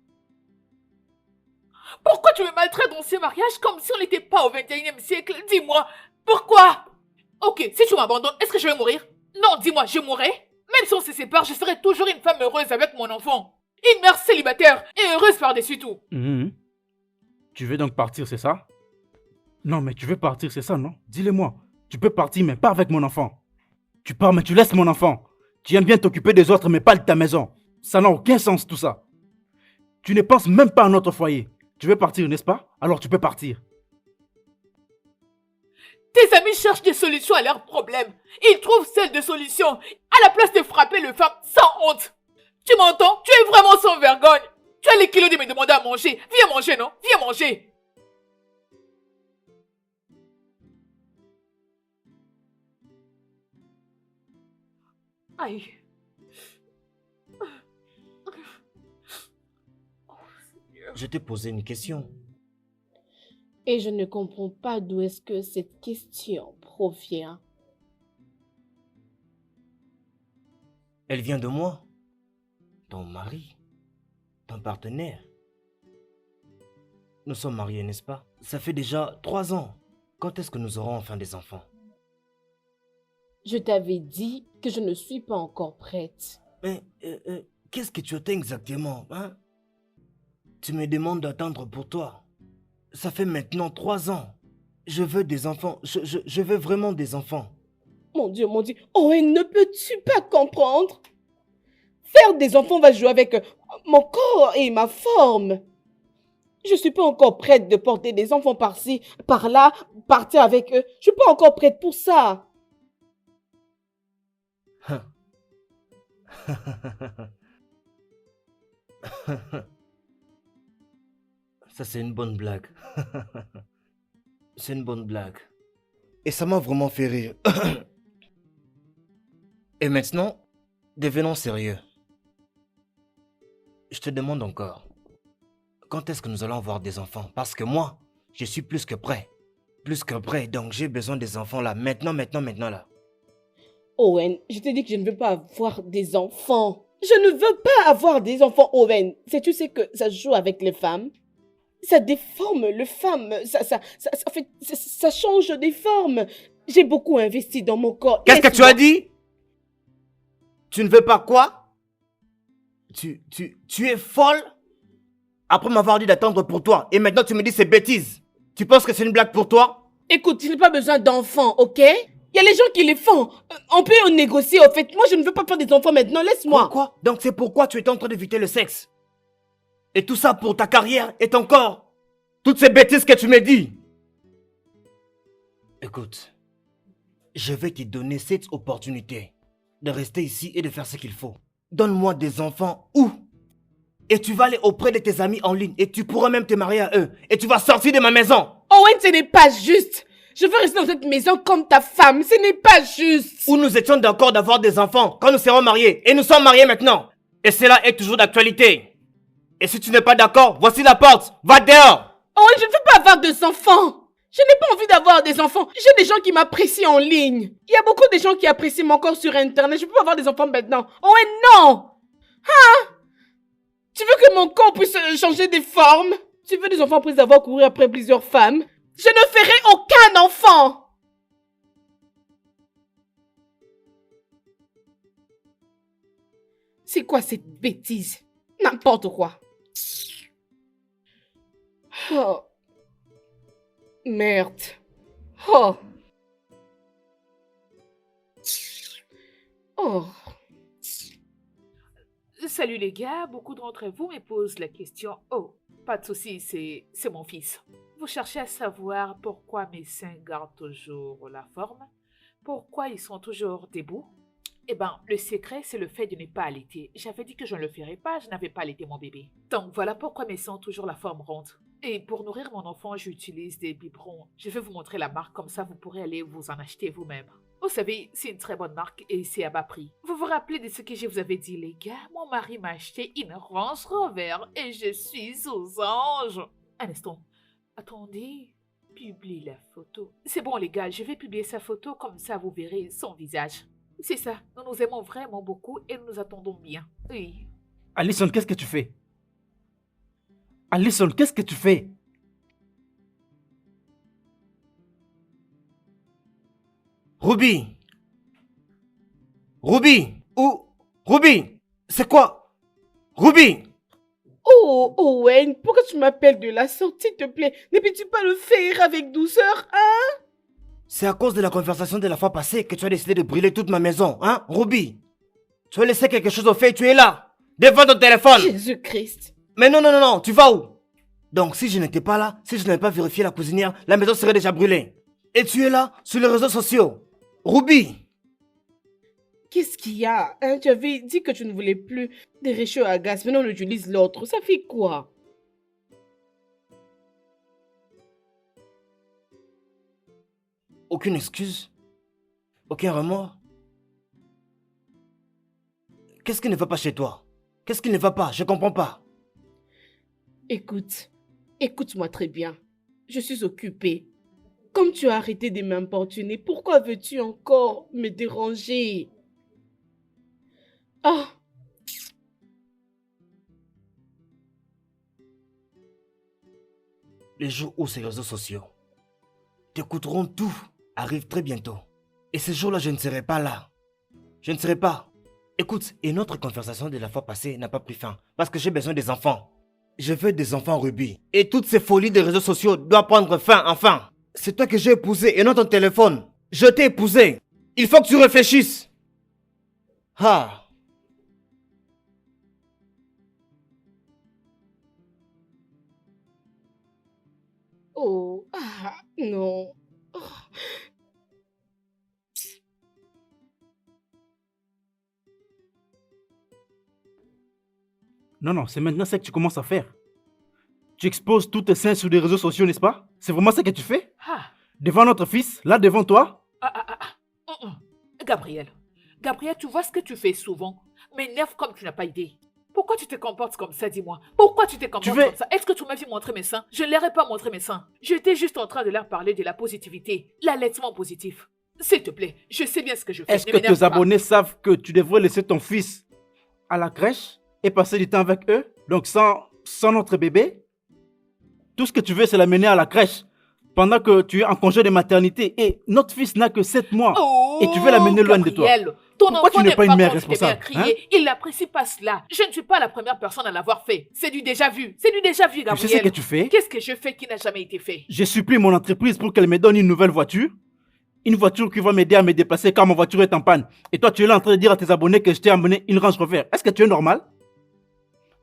Pourquoi tu me maltraites dans ces mariages comme si on n'était pas au 21e siècle? Dis-moi, pourquoi? Ok, si tu m'abandonnes, est-ce que je vais mourir? Non, dis-moi, je mourrai? Même si on se sépare, je serai toujours une femme heureuse avec mon enfant. Une mère célibataire et heureuse par-dessus tout. Tu veux donc partir, c'est ça? Non, mais tu veux partir, c'est ça, non? Dis-le-moi. Tu peux partir, mais pas avec mon enfant. Tu pars, mais tu laisses mon enfant. Tu aimes bien t'occuper des autres, mais pas de ta maison. Ça n'a aucun sens, tout ça. Tu ne penses même pas à notre foyer. Tu veux partir, n'est-ce pas? Alors tu peux partir. Tes amis cherchent des solutions à leurs problèmes. Ils trouvent celles de solutions à la place de frapper les femmes sans honte. Tu m'entends? Tu es vraiment sans vergogne. Tu as les kilos de me demander à manger. Viens manger, non? Viens manger. Aïe. Je t'ai posé une question. Et je ne comprends pas d'où est-ce que cette question provient. Elle vient de moi. Ton mari. Ton partenaire. Nous sommes mariés, n'est-ce pas? Ça fait déjà 3 ans. Quand est-ce que nous aurons enfin des enfants? Je t'avais dit que je ne suis pas encore prête. Mais qu'est-ce que tu attends exactement, hein? Tu me demandes d'attendre pour toi. Ça fait maintenant 3 ans. Je veux des enfants. Je veux vraiment des enfants. Mon Dieu, Owen, ne peux-tu pas comprendre? Faire des enfants va jouer avec mon corps et ma forme. Je suis pas encore prête de porter des enfants par-ci, par-là, partir avec eux. Je suis pas encore prête pour ça. Ça, c'est une bonne blague. C'est une bonne blague. Et ça m'a vraiment fait rire. Et maintenant, devenons sérieux. Je te demande encore, quand est-ce que nous allons avoir des enfants? Parce que moi, je suis plus que prêt. Plus que prêt, donc j'ai besoin des enfants là. Maintenant là. Owen, je t'ai dit que je ne veux pas avoir des enfants. Je ne veux pas avoir des enfants, Owen. Tu sais que ça joue avec les femmes? Ça déforme les femmes. Ça change des formes. J'ai beaucoup investi dans mon corps. Qu'est-ce que tu as dit? Tu ne veux pas quoi? Tu es folle? Après m'avoir dit d'attendre pour toi. Et maintenant tu me dis ces bêtises. Tu penses que c'est une blague pour toi? Écoute, je n'ai pas besoin d'enfants, ok? Il y a les gens qui les font. On peut en négocier, au fait. Moi, je ne veux pas faire des enfants maintenant. Laisse-moi. Quoi? Donc c'est pourquoi tu es en train d'éviter le sexe? Et tout ça pour ta carrière et ton corps? Toutes ces bêtises que tu me dis? Écoute, je vais te donner cette opportunité de rester ici et de faire ce qu'il faut. Donne-moi des enfants où? Et tu vas aller auprès de tes amis en ligne et tu pourras même te marier à eux. Et tu vas sortir de ma maison. Owen, ce n'est pas juste. Je veux rester dans cette maison comme ta femme. Ce n'est pas juste. Où nous étions d'accord d'avoir des enfants quand nous serons mariés. Et nous sommes mariés maintenant. Et cela est toujours d'actualité. Et si tu n'es pas d'accord, voici la porte. Va dehors. Owen, je ne veux pas avoir des enfants. Je n'ai pas envie d'avoir des enfants. J'ai des gens qui m'apprécient en ligne. Il y a beaucoup de gens qui apprécient mon corps sur Internet. Je ne peux pas avoir des enfants maintenant. Owen, non. Hein? Tu veux que mon corps puisse changer de forme? Tu veux des enfants après avoir couru après plusieurs femmes? Je ne ferai aucun enfant! C'est quoi cette bêtise? N'importe quoi. Oh. Merde. Oh. Oh. Salut les gars, beaucoup d'entre vous me posent la question. Oh, pas de souci, c'est mon fils. Vous cherchez à savoir pourquoi mes seins gardent toujours la forme? Pourquoi ils sont toujours debout? Eh ben, le secret, c'est le fait de ne pas allaiter. J'avais dit que je ne le ferais pas, je n'avais pas allaité mon bébé. Donc voilà pourquoi mes seins ont toujours la forme ronde. Et pour nourrir mon enfant, j'utilise des biberons. Je vais vous montrer la marque, comme ça vous pourrez aller vous en acheter vous-même. Vous savez, c'est une très bonne marque et c'est à bas prix. Vous vous rappelez de ce que je vous avais dit, les gars? Mon mari m'a acheté une Range Rover et je suis aux anges. Un instant. Attendez, publie la photo. C'est bon les gars, je vais publier sa photo, comme ça vous verrez son visage. C'est ça, nous nous aimons vraiment beaucoup et nous nous attendons bien. Oui. Alison, qu'est-ce que tu fais? Alison, qu'est-ce que tu fais? Ruby! Ruby! Où? Ruby! C'est quoi? Ruby! Oh, Owen, pourquoi tu m'appelles de la sorte, s'il te plaît? Ne peux-tu pas le faire avec douceur, hein? C'est à cause de la conversation de la fois passée que tu as décidé de brûler toute ma maison, hein, Ruby? Tu as laissé quelque chose au fait, tu es là, devant ton téléphone. Jésus-Christ. Mais non, tu vas où? Donc si je n'étais pas là, si je n'avais pas vérifié la cuisinière, la maison serait déjà brûlée. Et tu es là, sur les réseaux sociaux. Ruby! Qu'est-ce qu'il y a, hein? Tu avais dit que tu ne voulais plus des réchauds à gaz. Maintenant, on utilise l'autre. Ça fait quoi? Aucune excuse? Aucun remords? Qu'est-ce qui ne va pas chez toi? Qu'est-ce qui ne va pas? Je comprends pas. Écoute, écoute-moi très bien. Je suis occupée. Comme tu as arrêté de m'importuner, pourquoi veux-tu encore me déranger? Ah, Les jours où ces réseaux sociaux t'écouteront tout arrivent très bientôt. Et ce jour-là, je ne serai pas là. Je ne serai pas. Écoute, et notre conversation de la fois passée n'a pas pris fin parce que j'ai besoin des enfants. Je veux des enfants rubis. Et toutes ces folies des réseaux sociaux doivent prendre fin, enfin. C'est toi que j'ai épousé et non ton téléphone. Je t'ai épousé. Il faut que tu réfléchisses. Ah. oh, ah, non. Oh. Non, non, c'est maintenant ça que tu commences à faire. Tu exposes tous tes seins sur les réseaux sociaux, n'est-ce pas? C'est vraiment ça que tu fais? Ah, Devant notre fils, là devant toi? ah, ah, ah, ah. Gabriel, Gabriel, tu vois ce que tu fais souvent m'énerve comme tu n'as pas idée. Pourquoi tu te comportes comme ça, dis-moi? Pourquoi tu te comportes veux- comme ça? Est-ce que tu m'as vu montrer mes seins? Je ne leur ai pas montré mes seins. J'étais juste en train de leur parler de la positivité, l'allaitement positif. S'il te plaît, je sais bien ce que je fais. Est-ce Ne que m'énerve tes pas. abonnés savent que tu devrais laisser ton fils à la crèche et passer du temps avec eux? Donc sans notre bébé? Tout ce que tu veux, c'est l'amener à la crèche pendant que tu es en congé de maternité. Et notre fils n'a que 7 mois. Oh, Et tu veux l'amener loin de toi. Gabriel, ton Pourquoi enfant tu n'es n'aime pas une mère quand tu te mets à responsable, crier. Il n'apprécie pas cela. Je ne suis pas la première personne à l'avoir fait. C'est du déjà vu. C'est du déjà vu, Tu Gabriel. sais ce que tu fais? Qu'est-ce que je fais qui n'a jamais été fait? Je supplie mon entreprise pour qu'elle me donne une nouvelle voiture. Une voiture qui va m'aider à me déplacer quand ma voiture est en panne. Et toi, tu es là en train de dire à tes abonnés que je t'ai amené une Range Rover. Est-ce que tu es normal?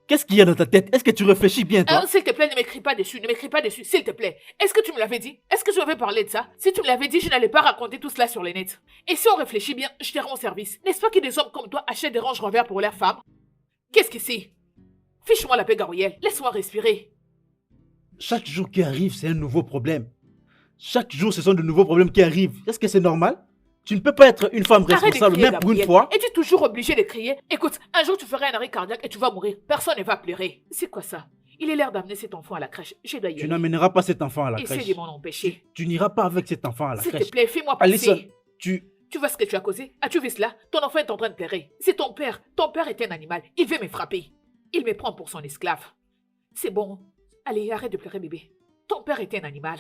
Qu'est-ce qu'il y a dans ta tête? Est-ce que tu réfléchis bien, toi? S'il te plaît, ne m'écris pas dessus. Ne m'écris pas dessus, s'il te plaît. Est-ce que tu me l'avais dit? Est-ce que je avais parlé de ça? Si tu me l'avais dit, je n'allais pas raconter tout cela sur les nets. Et si on réfléchit bien, je te rends service. N'est-ce pas que des hommes comme toi achètent des Range Rover pour leurs femmes? Qu'est-ce que c'est? Fiche-moi la paix, Gabriel. Laisse-moi respirer. Chaque jour qui arrive, c'est un nouveau problème. Chaque jour, ce sont de nouveaux problèmes qui arrivent. Est-ce que c'est normal? Tu ne peux pas être une femme Arrête de responsable, crier, même pour une Gabriel. fois. Es-tu toujours obligé de crier? Écoute, un jour tu feras un arrêt cardiaque et tu vas mourir. Personne ne va pleurer. C'est quoi ça? Il est l'heure d'amener cet enfant à la crèche. Je dois y Tu aller. n'amèneras pas cet enfant à la Essaie crèche. de m'en empêcher. Tu n'iras pas avec cet enfant à la S'il te crèche. plaît, fais-moi passer. Alison, tu... Tu vois ce que tu as causé? As-tu vu cela? Ton enfant est en train de pleurer. C'est ton père. Ton père est un animal. Il veut me frapper. Il me prend pour son esclave. C'est bon. Allez, arrête de pleurer, bébé. Ton père est un animal.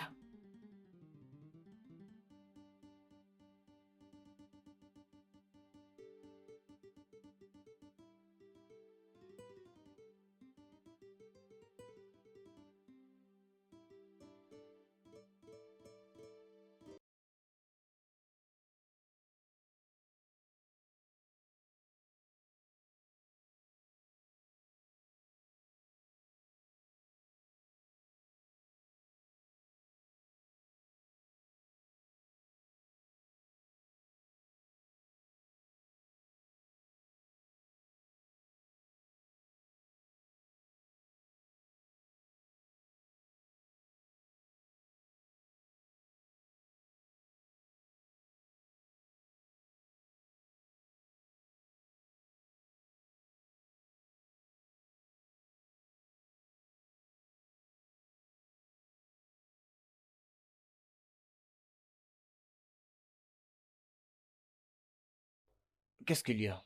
Qu'est-ce qu'il y a?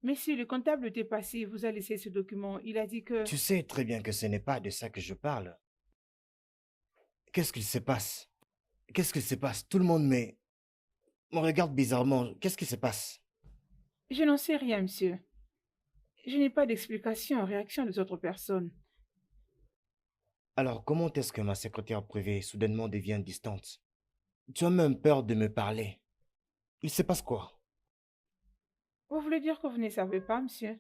Monsieur, le comptable était passé, vous a laissé ce document. Il a dit que... Tu sais très bien que ce n'est pas de ça que je parle. Qu'est-ce qu'il se passe? Qu'est-ce qu'il se passe? Tout le monde me regarde bizarrement. Qu'est-ce qui se passe? Je n'en sais rien, monsieur. Je n'ai pas d'explication en réaction des autres personnes. Alors, comment est-ce que ma secrétaire privée soudainement devient distante? Tu as même peur de me parler. Il se passe quoi? Vous voulez dire que vous ne savez pas, monsieur?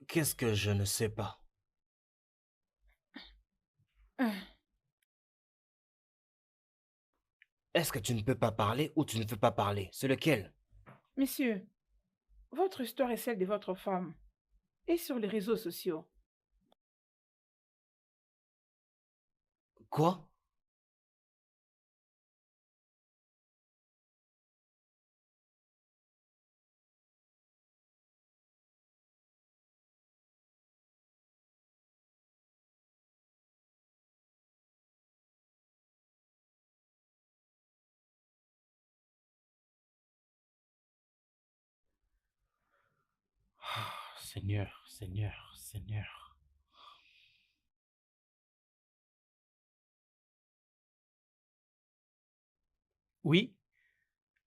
Qu'est-ce que je ne sais pas? Ah, Est-ce que tu ne peux pas parler ou tu ne veux pas parler? C'est lequel? Monsieur, votre histoire est celle de votre femme. Et sur les réseaux sociaux. Quoi? Seigneur, Seigneur, Seigneur. Oui,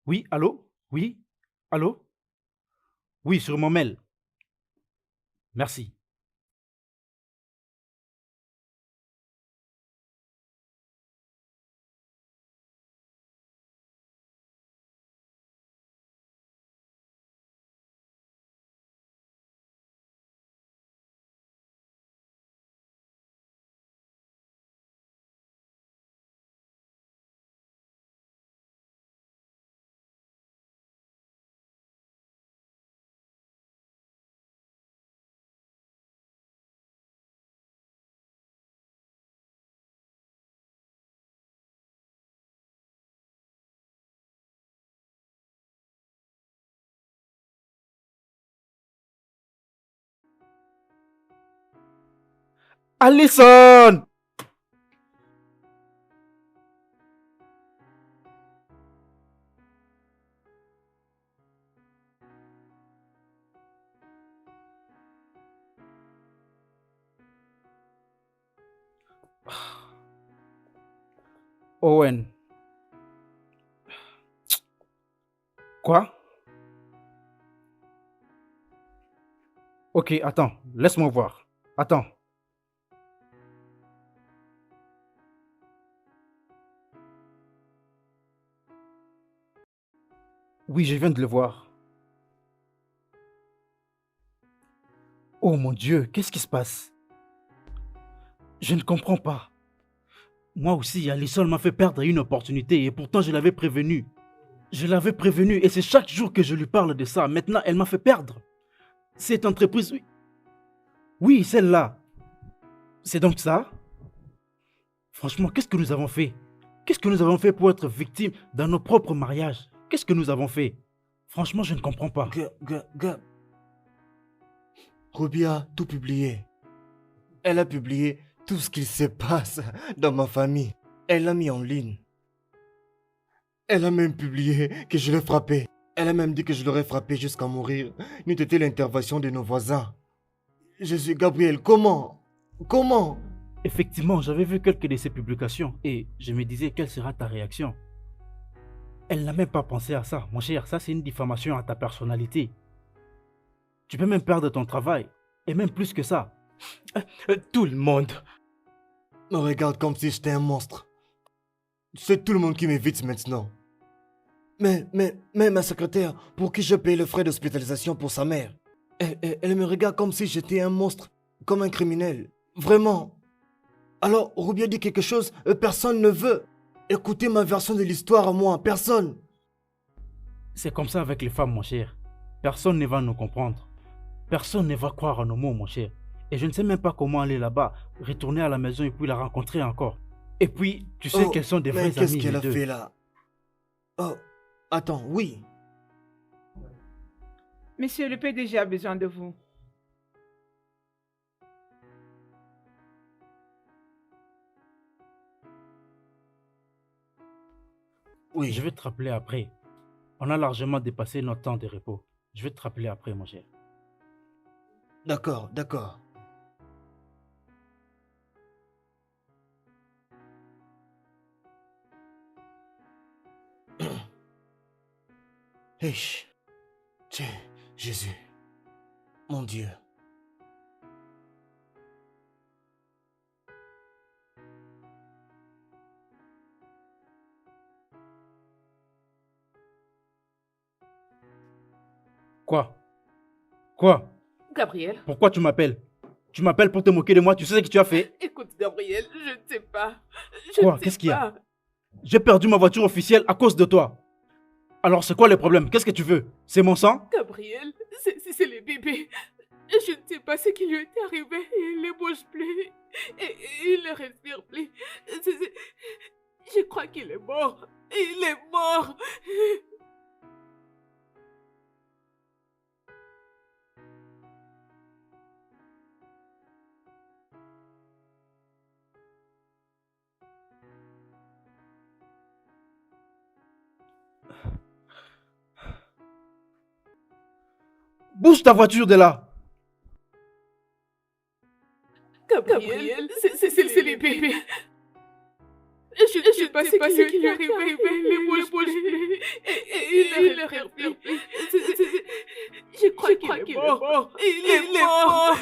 oui, allô? Oui, allô? Oui, sur mon mail. Merci. Allison! Owen. Quoi? Ok, attends, laisse-moi voir. Attends. Oui, je viens de le voir. Oh mon Dieu, qu'est-ce qui se passe? Je ne comprends pas. Moi aussi, Allison m'a fait perdre une opportunité et pourtant je l'avais prévenu. Je l'avais prévenu et c'est chaque jour que je lui parle de ça. Maintenant, elle m'a fait perdre. Cette entreprise, oui. Oui, celle-là. C'est donc ça? Franchement, qu'est-ce que nous avons fait? Qu'est-ce que nous avons fait pour être victimes dans nos propres mariages? Qu'est-ce que nous avons fait? Franchement, je ne comprends pas. Gab. Ruby a tout publié. Elle a publié tout ce qui se passe dans ma famille. Elle l'a mis en ligne. Elle a même publié que je l'ai frappé. Elle a même dit que je l'aurais frappé jusqu'à mourir, n'eût été l'intervention de nos voisins. Je suis Gabriel, comment? Comment? Effectivement, j'avais vu quelques de ses publications et je me disais quelle sera ta réaction. Elle n'a même pas pensé à ça. Mon cher, ça c'est une diffamation à ta personnalité. Tu peux même perdre ton travail. Et même plus que ça. Tout le monde. Me regarde comme si j'étais un monstre. C'est tout le monde qui m'évite maintenant. Mais ma secrétaire, pour qui je paye le frais d'hospitalisation pour sa mère, elle me regarde comme si j'étais un monstre, comme un criminel. Vraiment. Alors, Ruby a dit quelque chose, personne ne veut écouter ma version de l'histoire à moi, personne. C'est comme ça avec les femmes, mon cher. Personne ne va nous comprendre. Personne ne va croire à nos mots, mon cher. Et je ne sais même pas comment aller là-bas, retourner à la maison et puis la rencontrer encore. Et puis, tu sais qu'elles sont des mais vrais amis, qu'est-ce qu'elle les a deux. fait là? Oh, attends, oui. Monsieur, le PDG a besoin de vous. Oui, Je vais te rappeler après. On a largement dépassé notre temps de repos. Je vais te rappeler après, mon cher. d'accord. Hey, tiens, Jésus, mon Dieu. Quoi? Quoi? Gabriel, Pourquoi tu m'appelles? Tu m'appelles pour te moquer de moi, tu sais ce que tu as fait? écoute, Gabriel, je ne sais pas. Je Quoi? ne sais Qu'est-ce qu'il y a? pas. J'ai perdu ma voiture officielle à cause de toi. Alors c'est quoi le problème? Qu'est-ce que tu veux? C'est mon sang? Gabriel, c'est le bébé. Je ne sais pas ce qui lui est arrivé. Il ne bouge plus. Et il ne respire plus. Je crois qu'il est mort. Il est mort. Bouge ta voiture de là. Gabriel, c'est le bébé. Je ne sais pas ce qui lui est arrivé. Il ne bouge plus. Et il ne respire plus. Je crois qu'il est mort. Il est mort.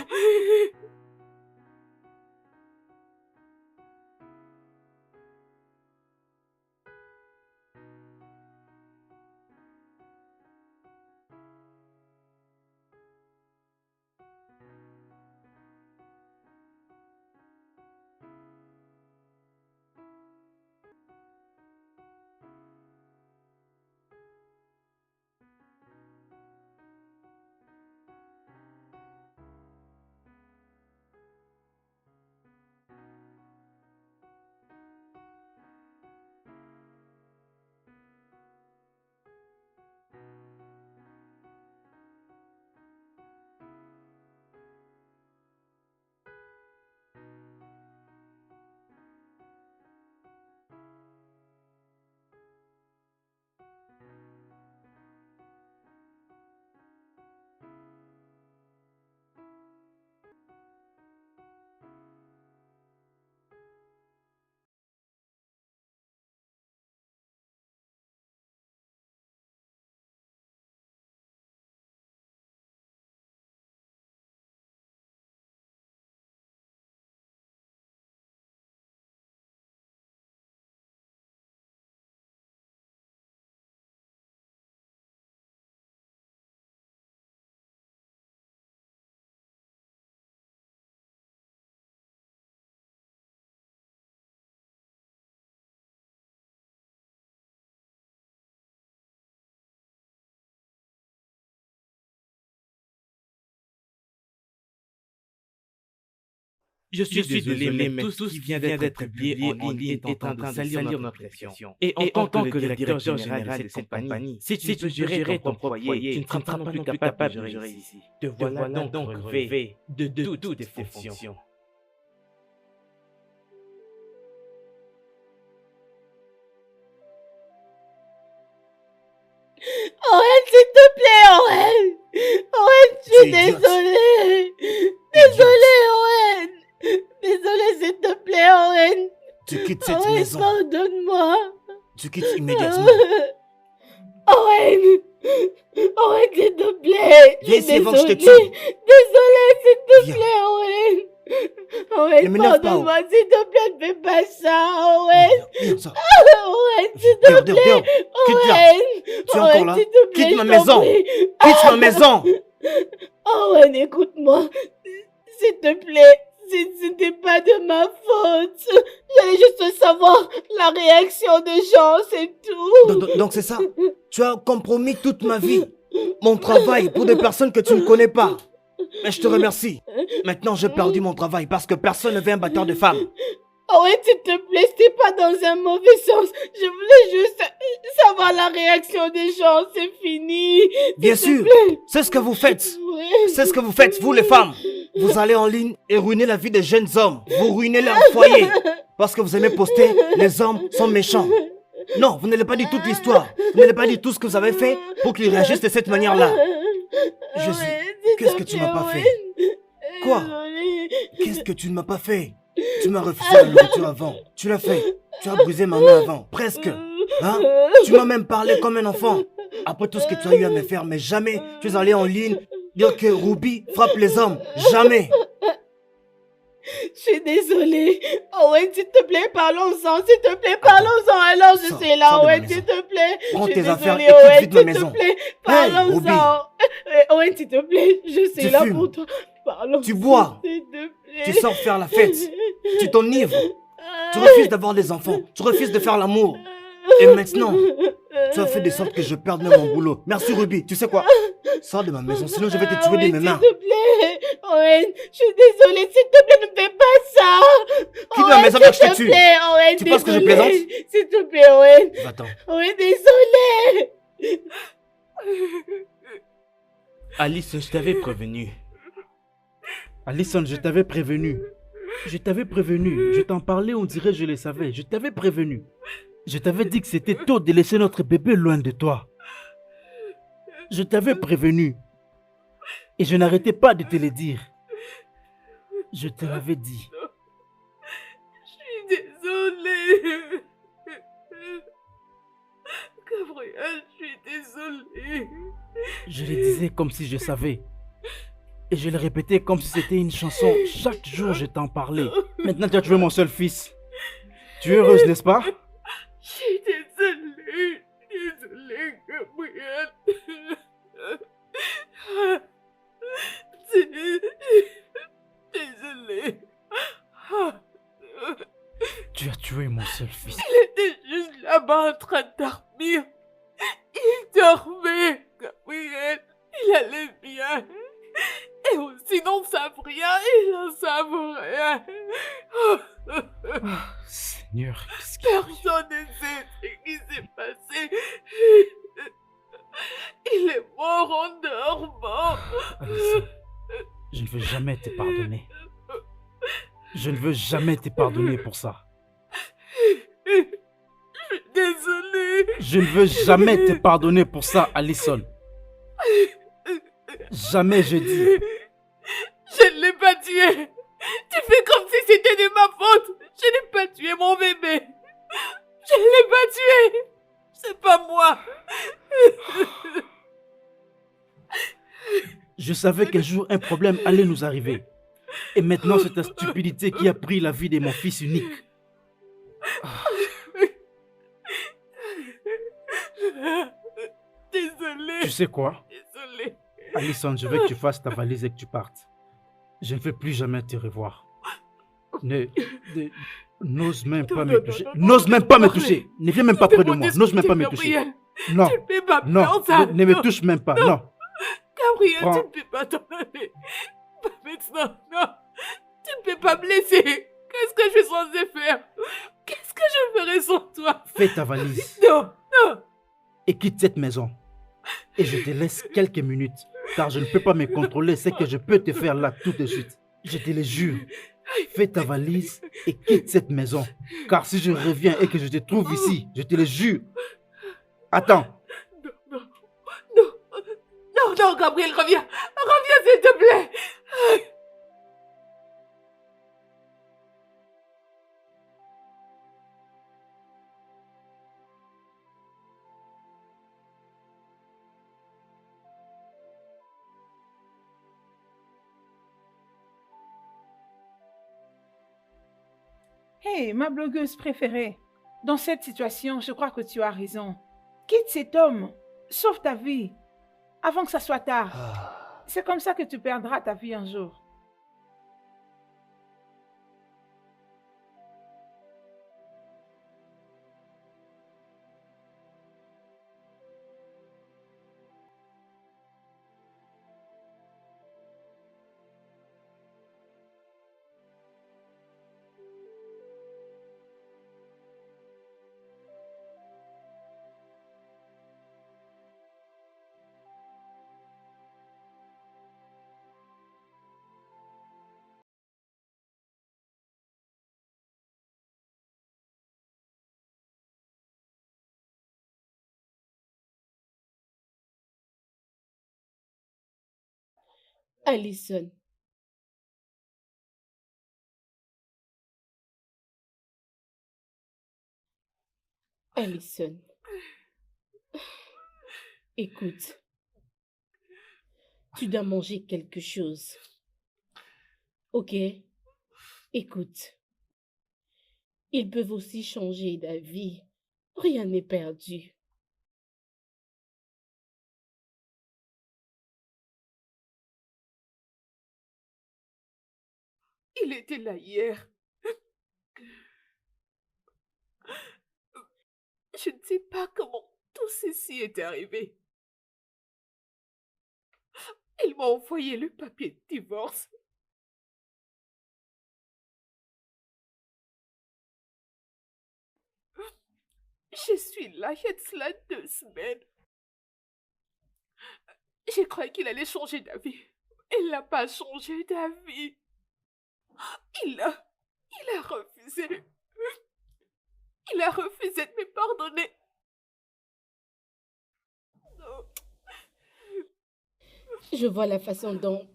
Je suis désolé, mais tout ce qui vient d'être publié en ligne est en train de salir notre réputation. Et en tant que le directeur général de cette compagnie, si tu veux gérer ton propre foyer, tu ne seras pas non plus capable de gérer ici. Te voilà donc relevé de toutes tes fonctions. Owen, s'il te plaît, Owen. Owen, je suis désolée. Désolée, Owen. Désolée, s'il te plaît, Owen. Tu quittes cette Owen, maison. pardonne-moi. Tu quittes immédiatement. Owen. Owen, s'il te plaît. Viens ici avant que je te tue. Désolée, s'il te Viens. plaît, Owen. Ne Owen, m'énerve pas, pardonne-moi, s'il te plaît, ne fais pas ça, Owen. Viens, ça. Owen, s'il te Dehors, plaît. dehors, dehors. Quitte là. Owen. Tu es encore là? Owen, s'il te plaît, Quitte ma je t'en maison. prie. Quitte ma maison. Owen, écoute-moi. S'il te plaît, ce n'était pas de ma faute. J'allais juste savoir la réaction des gens, c'est tout. Donc c'est ça. Tu as compromis toute ma vie. Mon travail pour des personnes que tu ne connais pas. Mais je te remercie. Maintenant, j'ai perdu mon travail parce que personne ne veut un batteur de femmes. Owen, s'il te plaît, c'était pas dans un mauvais sens. Je voulais juste savoir la réaction des gens, c'est fini. Bien S'il te sûr, plaît. c'est ce que vous faites. Oui. C'est ce que vous faites, vous les femmes. Vous allez en ligne et ruinez la vie des jeunes hommes. Vous ruinez leur foyer. Parce que vous aimez poster, les hommes sont méchants. Non, vous n'allez pas dire toute l'histoire. Vous n'allez pas dire tout ce que vous avez fait pour qu'ils réagissent de cette manière-là. Jésus, Owen, s'il qu'est-ce te que tu plaît, m'as pas Owen. fait? Quoi? Désolée. Qu'est-ce que tu ne m'as pas fait? Tu m'as refusé la nourriture avant. Tu l'as fait. Tu as brisé ma main avant. Presque. Hein? Tu m'as même parlé comme un enfant. Après tout ce que tu as eu à me faire, mais jamais tu es allé en ligne dire que Ruby frappe les hommes. Jamais. Je suis désolée. Owen, s'il te plaît, parlons-en. S'il te plaît, parlons-en. Alors, je Sors, suis là, sors de ma Owen, maison. s'il te plaît. Prends Je suis tes affaires désolée, et quitte Owen, vite ma s'il maison. te plaît, Hey, Ruby. parlons-en. Owen, s'il te plaît, je suis Tu là fumes. pour toi. Parlons. Tu bois. S'il te plaît. Tu sors faire la fête. Tu t'enivres. Tu refuses d'avoir des enfants. Tu refuses de faire l'amour. Et maintenant, tu as fait de sorte que je perde même mon boulot. Merci Ruby. Tu sais quoi? Sors de ma maison, sinon je vais te tuer de mes mains. S'il te plaît, Owen, je suis désolée, s'il te plaît, ne fais pas ça. Quitte ma maison, je te tue. Owen, Tu penses que je désolée. plaisante? S'il te plaît, Owen. Va-t'en. Owen, désolée. Alice, je t'avais prévenu. Alison, je t'avais prévenu. Je t'avais prévenu. Je t'en parlais, on dirait que je le savais. Je t'avais prévenu. Je t'avais dit que c'était tôt de laisser notre bébé loin de toi. Je t'avais prévenu. Et je n'arrêtais pas de te le dire. Je te l'avais dit. Je suis désolée. Gabriel, je suis désolée. Je le disais comme si je savais. Et je le répétais comme si c'était une chanson. Chaque jour, je t'en parlais. Maintenant, tu as tué mon seul fils. Tu es heureuse, n'est-ce pas? Je suis désolée. Désolée, Gabriel. Désolée. Tu as tué mon seul fils. Il était juste là-bas en train de dormir. Il dormait, Gabriel. Il allait bien. Et aussi n'en savent rien, ils n'en savent rien. Seigneur, qu'est-ce qui... Personne ne sait ce qui s'est passé. Il est mort en dormant. Alison, je ne veux jamais te pardonner. Je ne veux jamais te pardonner pour ça. Je suis désolée. Je ne veux jamais te pardonner pour ça, Alison. Jamais, je dis. Je ne l'ai pas tué. Tu fais comme si c'était de ma faute. Je n'ai pas tué mon bébé. Je ne l'ai pas tué. C'est pas moi. Je savais qu'un jour un problème allait nous arriver. Et maintenant, c'est ta stupidité qui a pris la vie de mon fils unique. Désolée. Tu sais quoi? Désolée. Alison, je veux que tu fasses ta valise et que tu partes. Je ne veux plus jamais te revoir. N'ose même pas me toucher. N'ose même pas me toucher. Ne viens même pas près de moi. N'ose même pas me toucher. Non, non, ne me touche même pas. Non. Gabriel, Prends. tu ne peux pas t'en aller. Pas maintenant, non. Tu ne peux pas me laisser. Qu'est-ce que je suis censée faire? Qu'est-ce que je ferai sans toi? Fais ta valise Non, non. et quitte cette maison. Et je te laisse quelques minutes, car je ne peux pas me contrôler ce que je peux te faire là tout de suite. Je te le jure. Fais ta valise et quitte cette maison. Car si je reviens et que je te trouve ici, je te le jure. Attends. Non, non, non, non, Gabriel, reviens. Reviens, s'il te plaît. Hey, ma blogueuse préférée, dans cette situation, je crois que tu as raison. Quitte cet homme, sauve ta vie, avant que ça soit tard. C'est comme ça que tu perdras ta vie un jour. Alison. Alison. Écoute. Tu dois manger quelque chose. Ok? Écoute. Ils peuvent aussi changer d'avis. Rien n'est perdu. Il était là hier. Je ne sais pas comment tout ceci est arrivé. Il m'a envoyé le papier de divorce. Je suis là, il y a de cela 2 semaines. J'ai cru qu'il allait changer d'avis. Il n'a pas changé d'avis. Il a refusé. Il a refusé de me pardonner. Je vois la façon dont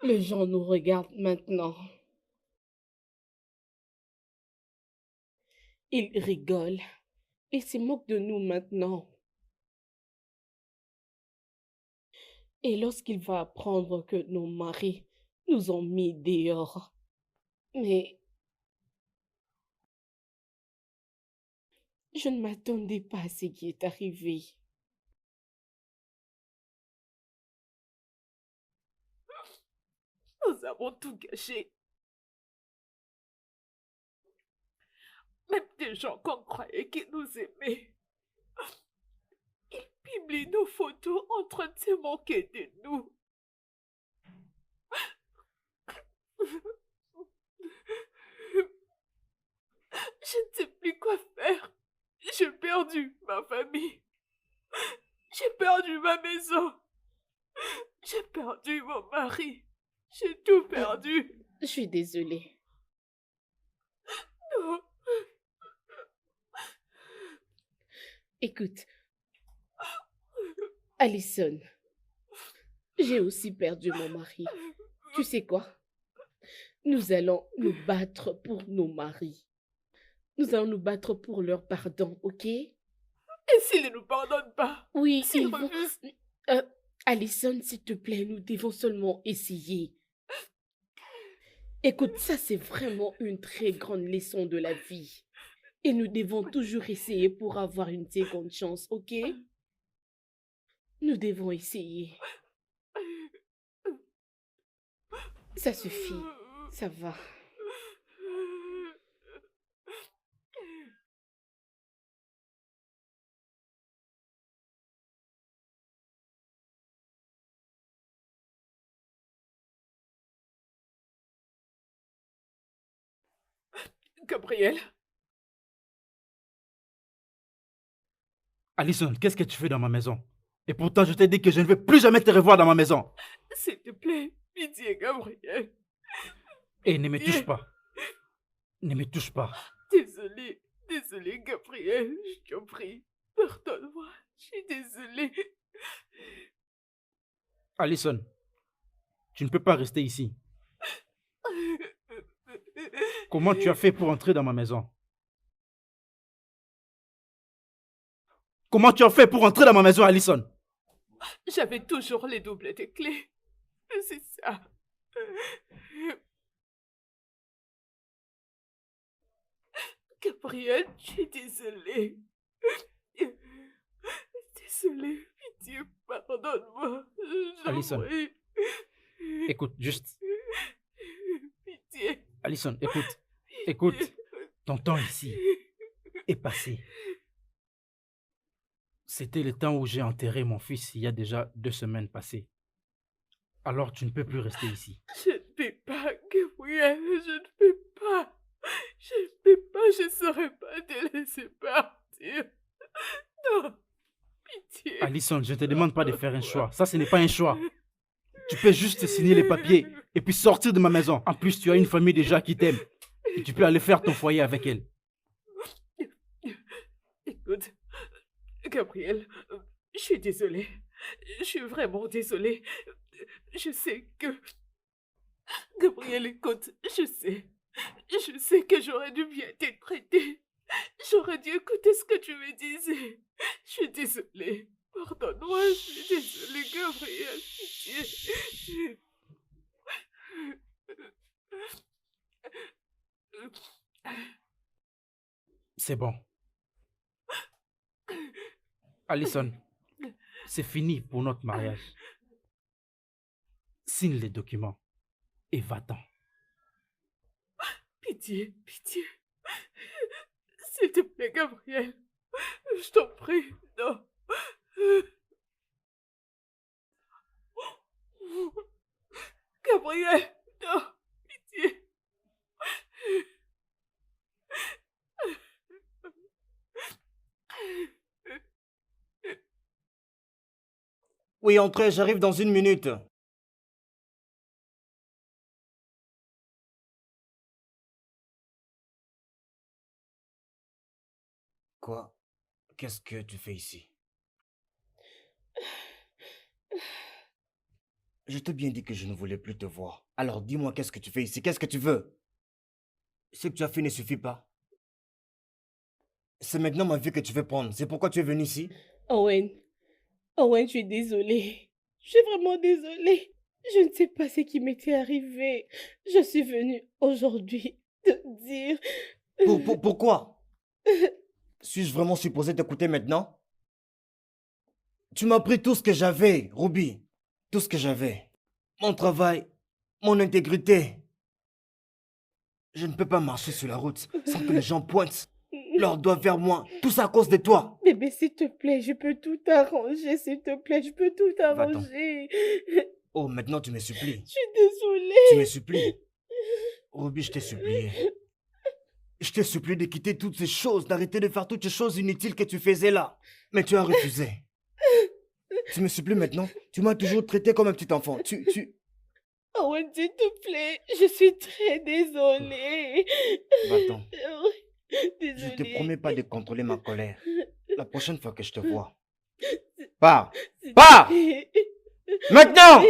les gens nous regardent maintenant. Ils rigolent. Ils se moquent de nous maintenant. Et lorsqu'il va apprendre que nos maris nous ont mis dehors. Mais je ne m'attendais pas à ce qui est arrivé. Nous avons tout gâché. Même des gens qu'on croyait qu'ils nous aimaient. Ils publient nos photos en train de se moquer de nous. Je ne sais plus quoi faire. J'ai perdu ma famille. J'ai perdu ma maison. J'ai perdu mon mari. J'ai tout perdu. Je suis désolée. Non. Écoute, Alison, j'ai aussi perdu mon mari. Tu sais quoi? Nous allons nous battre pour nos maris. Nous allons nous battre pour leur pardon, ok? Et s'ils ne nous pardonnent pas? Oui, S'ils ils vont... refusent? Alison, s'il te plaît, nous devons seulement essayer. Écoute, ça c'est vraiment une très grande leçon de la vie. Et nous devons toujours essayer pour avoir une seconde chance, ok? Nous devons essayer. Ça suffit, ça va. Gabriel, Alison, qu'est-ce que tu fais dans ma maison? Et pourtant, je t'ai dit que je ne veux plus jamais te revoir dans ma maison. s'il te plaît, pitié, Gabriel. Et ne me touche pas. Ne me touche pas. Désolée, Gabriel, je t'en prie. Pardonne-moi, je suis désolée. Alison, tu ne peux pas rester ici. Comment tu as fait pour entrer dans ma maison? Comment tu as fait pour entrer dans ma maison, Alison? J'avais toujours les doubles des clés. C'est ça. Gabriel, je suis désolée. Désolée, pitié, pardonne-moi. J'en Alison. prie. Écoute, juste. Pitié. Alison, écoute. Écoute. Ton temps ici est passé. C'était le temps où j'ai enterré mon fils il y a déjà 2 semaines passées. Alors tu ne peux plus rester ici. Je ne peux pas, Gabriel, je ne peux pas. Je ne peux pas, je ne saurais pas te laisser partir. Non, pitié. Alison, je ne te demande pas de faire un choix. Ça, ce n'est pas un choix. Tu peux juste signer les papiers et puis sortir de ma maison. En plus, tu as une famille déjà qui t'aime. Et tu peux aller faire ton foyer avec elle. Écoute, Gabriel, je suis désolée. Je suis vraiment désolée. Je sais que... Gabriel, écoute, je sais que j'aurais dû bien t'être traitée. J'aurais dû écouter ce que tu me disais. Je suis désolée. Pardonne-moi, je suis désolée, Gabriel. Pitié. C'est bon. Alison, c'est fini pour notre mariage. Signe les documents et va-t'en. Pitié, pitié. S'il te plaît, Gabriel. Je t'en prie, non. Gabriel, non, pitié. Oui, entrez, j'arrive dans 1 minute. Quoi? Qu'est-ce que tu fais ici? Je t'ai bien dit que je ne voulais plus te voir. Alors dis-moi, qu'est-ce que tu fais ici? Qu'est-ce que tu veux? Ce que tu as fait ne suffit pas. C'est maintenant ma vie que tu veux prendre. C'est pourquoi tu es venu ici? Owen, Owen, je suis désolée. Je suis vraiment désolée. Je ne sais pas ce qui m'était arrivé. Je suis venue aujourd'hui te dire... Pourquoi? Suis-je vraiment supposé t'écouter maintenant? Tu m'as pris tout ce que j'avais, Ruby. Tout ce que j'avais. Mon travail, mon intégrité. Je ne peux pas marcher sur la route sans que les gens pointent leurs doigts vers moi. Tout ça à cause de toi. Bébé, s'il te plaît, je peux tout arranger, s'il te plaît, je peux tout Va-t'en. arranger. Oh, maintenant tu me supplies. Je suis désolée. Tu me supplies. Ruby, je t'ai supplié. Je t'ai supplié de quitter toutes ces choses, d'arrêter de faire toutes ces choses inutiles que tu faisais là. Mais tu as refusé. Tu me supplies maintenant. Tu m'as toujours traité comme un petit enfant. Owen, s'il te plaît, je suis très désolée. Va-t'en. Désolée. Je te promets pas de contrôler ma colère. La prochaine fois que je te vois. Pars! Pars! Maintenant!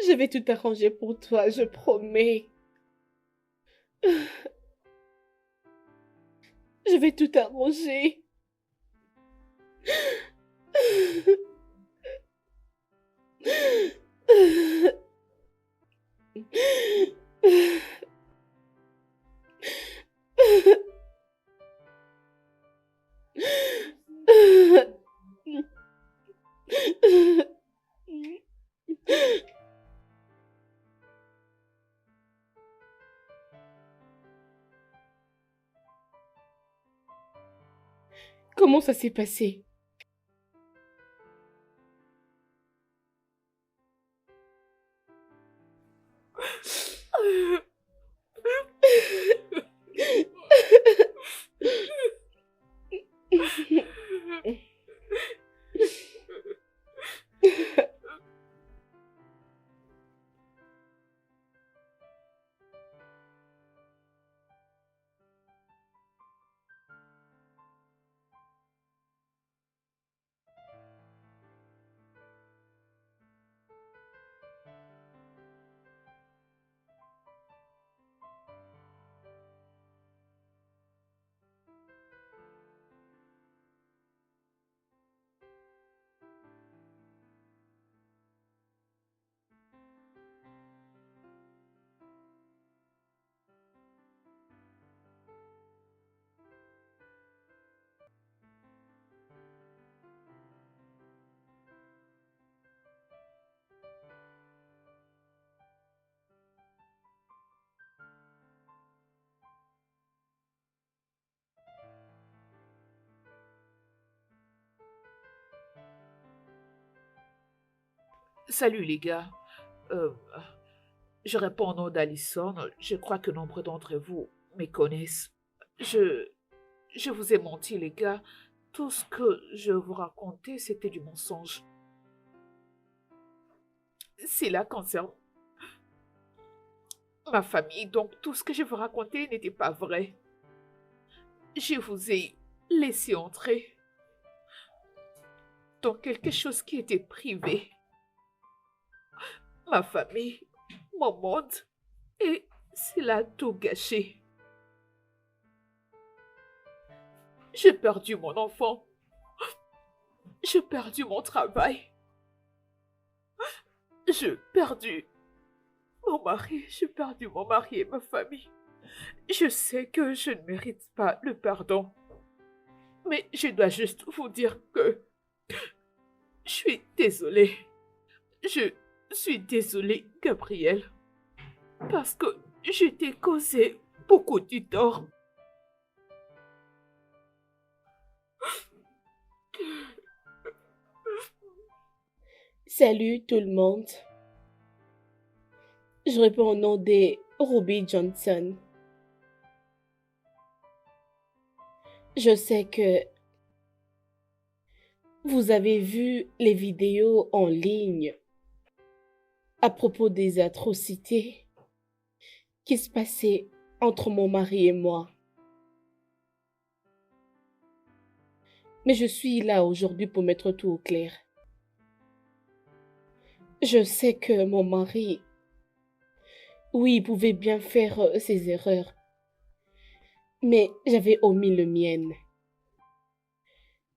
Je vais tout arranger pour toi, je promets. Je vais tout arranger. Comment ça s'est passé? Salut les gars. Euh, je réponds au nom d'Alison. Je crois que nombre d'entre vous me connaissent. Je vous ai menti les gars. Tout ce que je vous racontais, c'était du mensonge. Cela concerne ma famille, donc tout ce que je vous racontais n'était pas vrai. Je vous ai laissé entrer dans quelque chose qui était privé. Ma famille, mon monde, et cela a tout gâché. J'ai perdu mon enfant. J'ai perdu mon travail. J'ai perdu mon mari. J'ai perdu mon mari et ma famille. Je sais que je ne mérite pas le pardon. Mais je dois juste vous dire que je suis désolée. Je suis désolée, Gabriel. Parce que je t'ai causé beaucoup de tort. Salut tout le monde. Je réponds au nom de Ruby Johnson. Je sais que vous avez vu les vidéos en ligne à propos des atrocités qui se passaient entre mon mari et moi. Mais je suis là aujourd'hui pour mettre tout au clair. Je sais que mon mari, oui, il pouvait bien faire ses erreurs, mais j'avais omis le mien.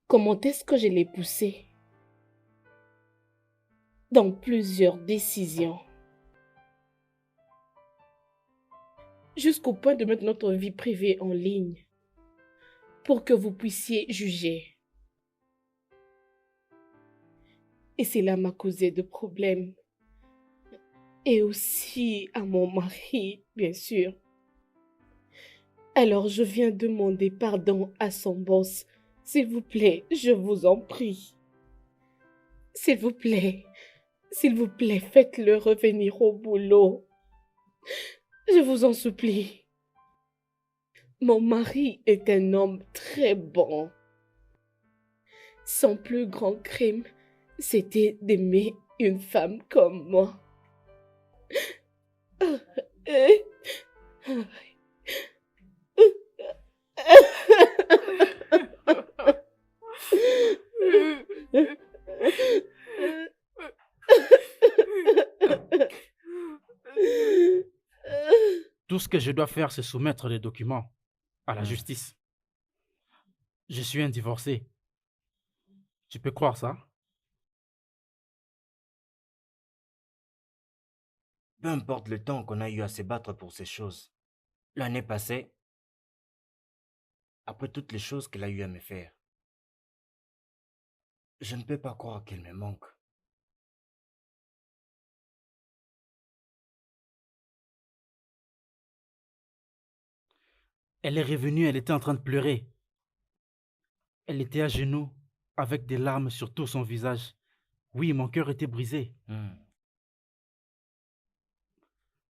Comment est-ce que je l'ai poussé dans plusieurs décisions, jusqu'au point de mettre notre vie privée en ligne pour que vous puissiez juger. Et cela m'a causé de problèmes. Et aussi à mon mari, bien sûr. Alors je viens demander pardon à son boss. S'il vous plaît, je vous en prie. S'il vous plaît, faites-le revenir au boulot. Je vous en supplie. Mon mari est un homme très bon. Son plus grand crime, c'était d'aimer une femme comme moi. Tout ce que je dois faire, c'est soumettre les documents à la justice. Je suis un divorcé. Tu peux croire ça? Peu importe le temps qu'on a eu à se battre pour ces choses. L'année passée, après toutes les choses qu'elle a eu à me faire, je ne peux pas croire qu'elle me manque. Elle est revenue, elle était en train de pleurer. Elle était à genoux, avec des larmes sur tout son visage. Oui, mon cœur était brisé.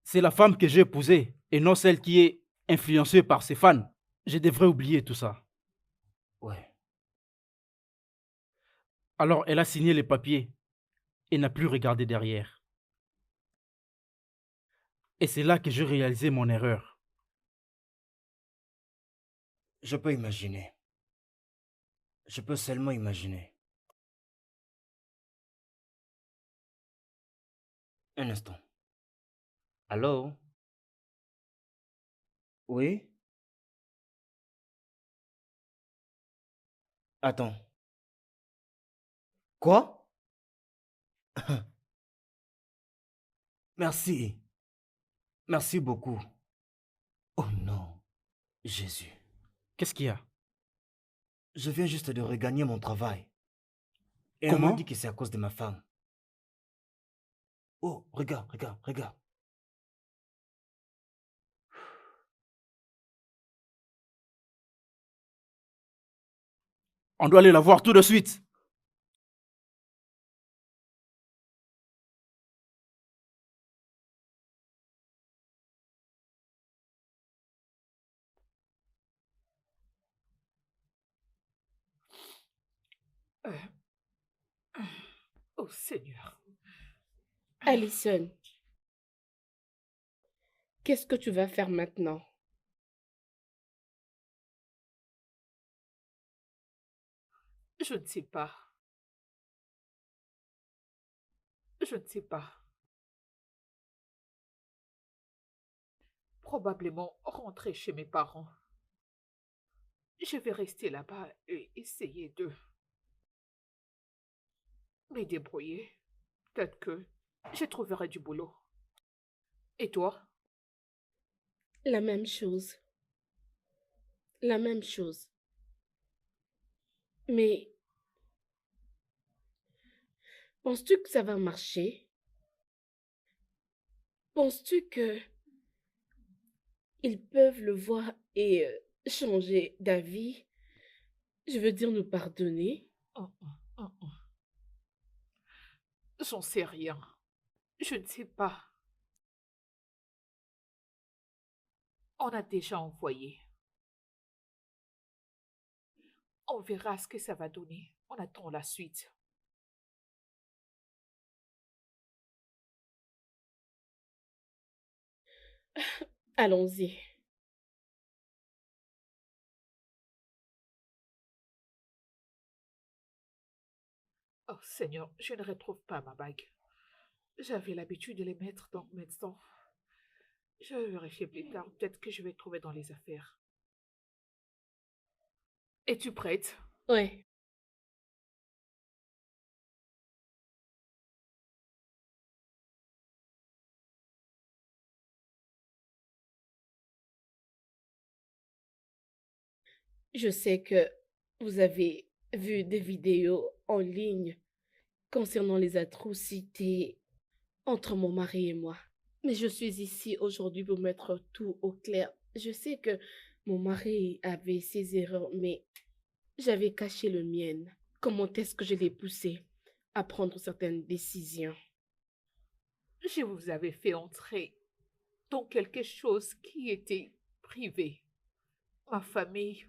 C'est la femme que j'ai épousée, et non celle qui est influencée par ses fans. Je devrais oublier tout ça. Ouais. Alors elle a signé les papiers et n'a plus regardé derrière. Et c'est là que j'ai réalisé mon erreur. Je peux imaginer. Je peux seulement imaginer. Un instant. Allô? Oui? Attends. Quoi? Merci. Merci beaucoup. Oh non, Jésus. Qu'est-ce qu'il y a? Je viens juste de regagner mon travail. Et on Comment? m'a dit que c'est à cause de ma femme. Oh, regarde, regarde, regarde. On doit aller la voir tout de suite. Oh Seigneur. Allison, qu'est-ce que tu vas faire maintenant? Je ne sais pas. Je ne sais pas. Probablement rentrer chez mes parents. Je vais rester là-bas et essayer de me débrouiller. Peut-être que je trouverai du boulot. Et toi? La même chose. La même chose. Mais penses-tu que ça va marcher? Penses-tu que ils peuvent le voir et changer d'avis? Je veux dire nous pardonner. Oh, oh, oh, oh. J'en sais rien. Je ne sais pas. On a déjà envoyé. On verra ce que ça va donner. On attend la suite. Allons-y. Oh Seigneur, je ne retrouve pas ma bague. J'avais l'habitude de les mettre dans maintenant. Je vais vérifier plus tard. Peut-être que je vais trouver dans les affaires. Es-tu prête? Ouais. Je sais que vous avez vu des vidéos en ligne concernant les atrocités entre mon mari et moi. Mais je suis ici aujourd'hui pour mettre tout au clair. Je sais que mon mari avait ses erreurs, mais j'avais caché le mien. Comment est-ce que je l'ai poussé à prendre certaines décisions? Je vous avais fait entrer dans quelque chose qui était privé. Ma famille,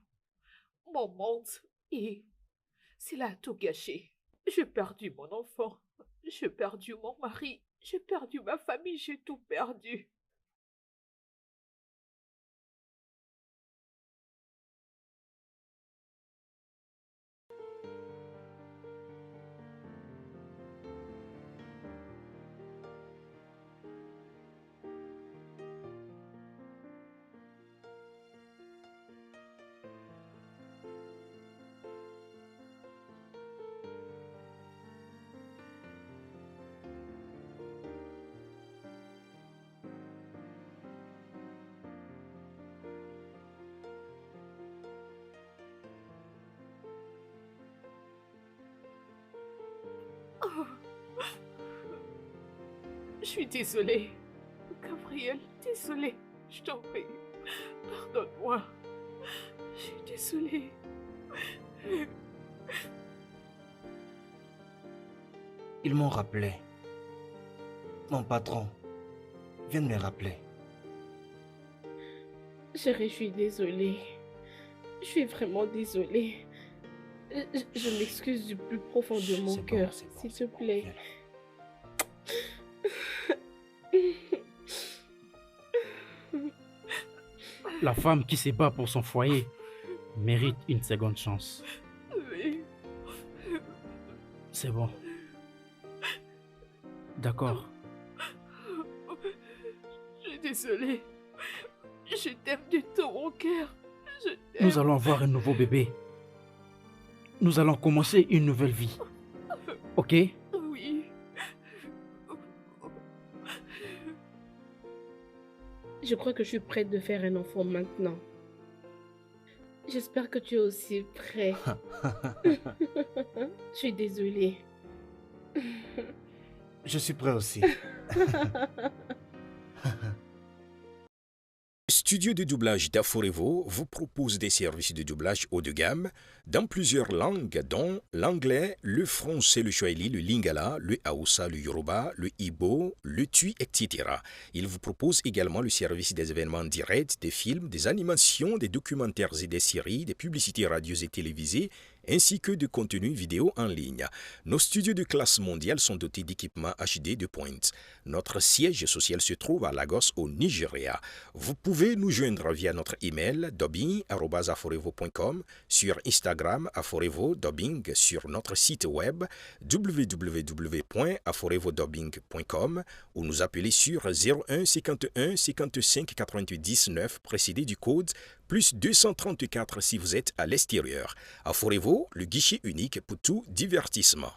mon monde, et cela a tout gâché. J'ai perdu mon enfant, j'ai perdu mon mari, j'ai perdu ma famille, j'ai tout perdu. Oh. Je suis désolée. Gabriel, désolée. Je t'en prie. Pardonne-moi. Je suis désolée. Ils m'ont rappelé. Mon patron vient de me rappeler. Chérie, je suis désolée. Je suis vraiment désolée. Je m'excuse du plus profond de mon C'est bon, cœur, c'est bon, s'il te c'est bon. plaît. La femme qui se bat pour son foyer mérite une seconde chance. Oui. C'est bon. D'accord. Je suis désolée. Je t'aime de tout mon cœur. Je t'aime. Nous allons avoir un nouveau bébé. Nous allons commencer une nouvelle vie. Ok? Oui. Je crois que je suis prête de faire un enfant maintenant. J'espère que tu es aussi prêt. Je suis désolée. Je suis prêt aussi. Studio de doublage d'Aforevo vous propose des services de doublage haut de gamme dans plusieurs langues, dont l'anglais, le français, le swahili, le lingala, le hausa, le yoruba, le igbo, le tui, etc. Il vous propose également le service des événements directs, des films, des animations, des documentaires et des séries, des publicités radio et télévisées, ainsi que de contenus vidéo en ligne. Nos studios de classe mondiale sont dotés d'équipements HD de pointe. Notre siège social se trouve à Lagos, au Nigeria. Vous pouvez nous joindre via notre email dubbing@aforevo.com, sur Instagram Aforevo Dubbing, sur notre site web www.aforevodubbing.com ou nous appeler sur 01 51 55 88 19 précédé du code plus 234 si vous êtes à l'extérieur. Aforevo, le guichet unique pour tout divertissement.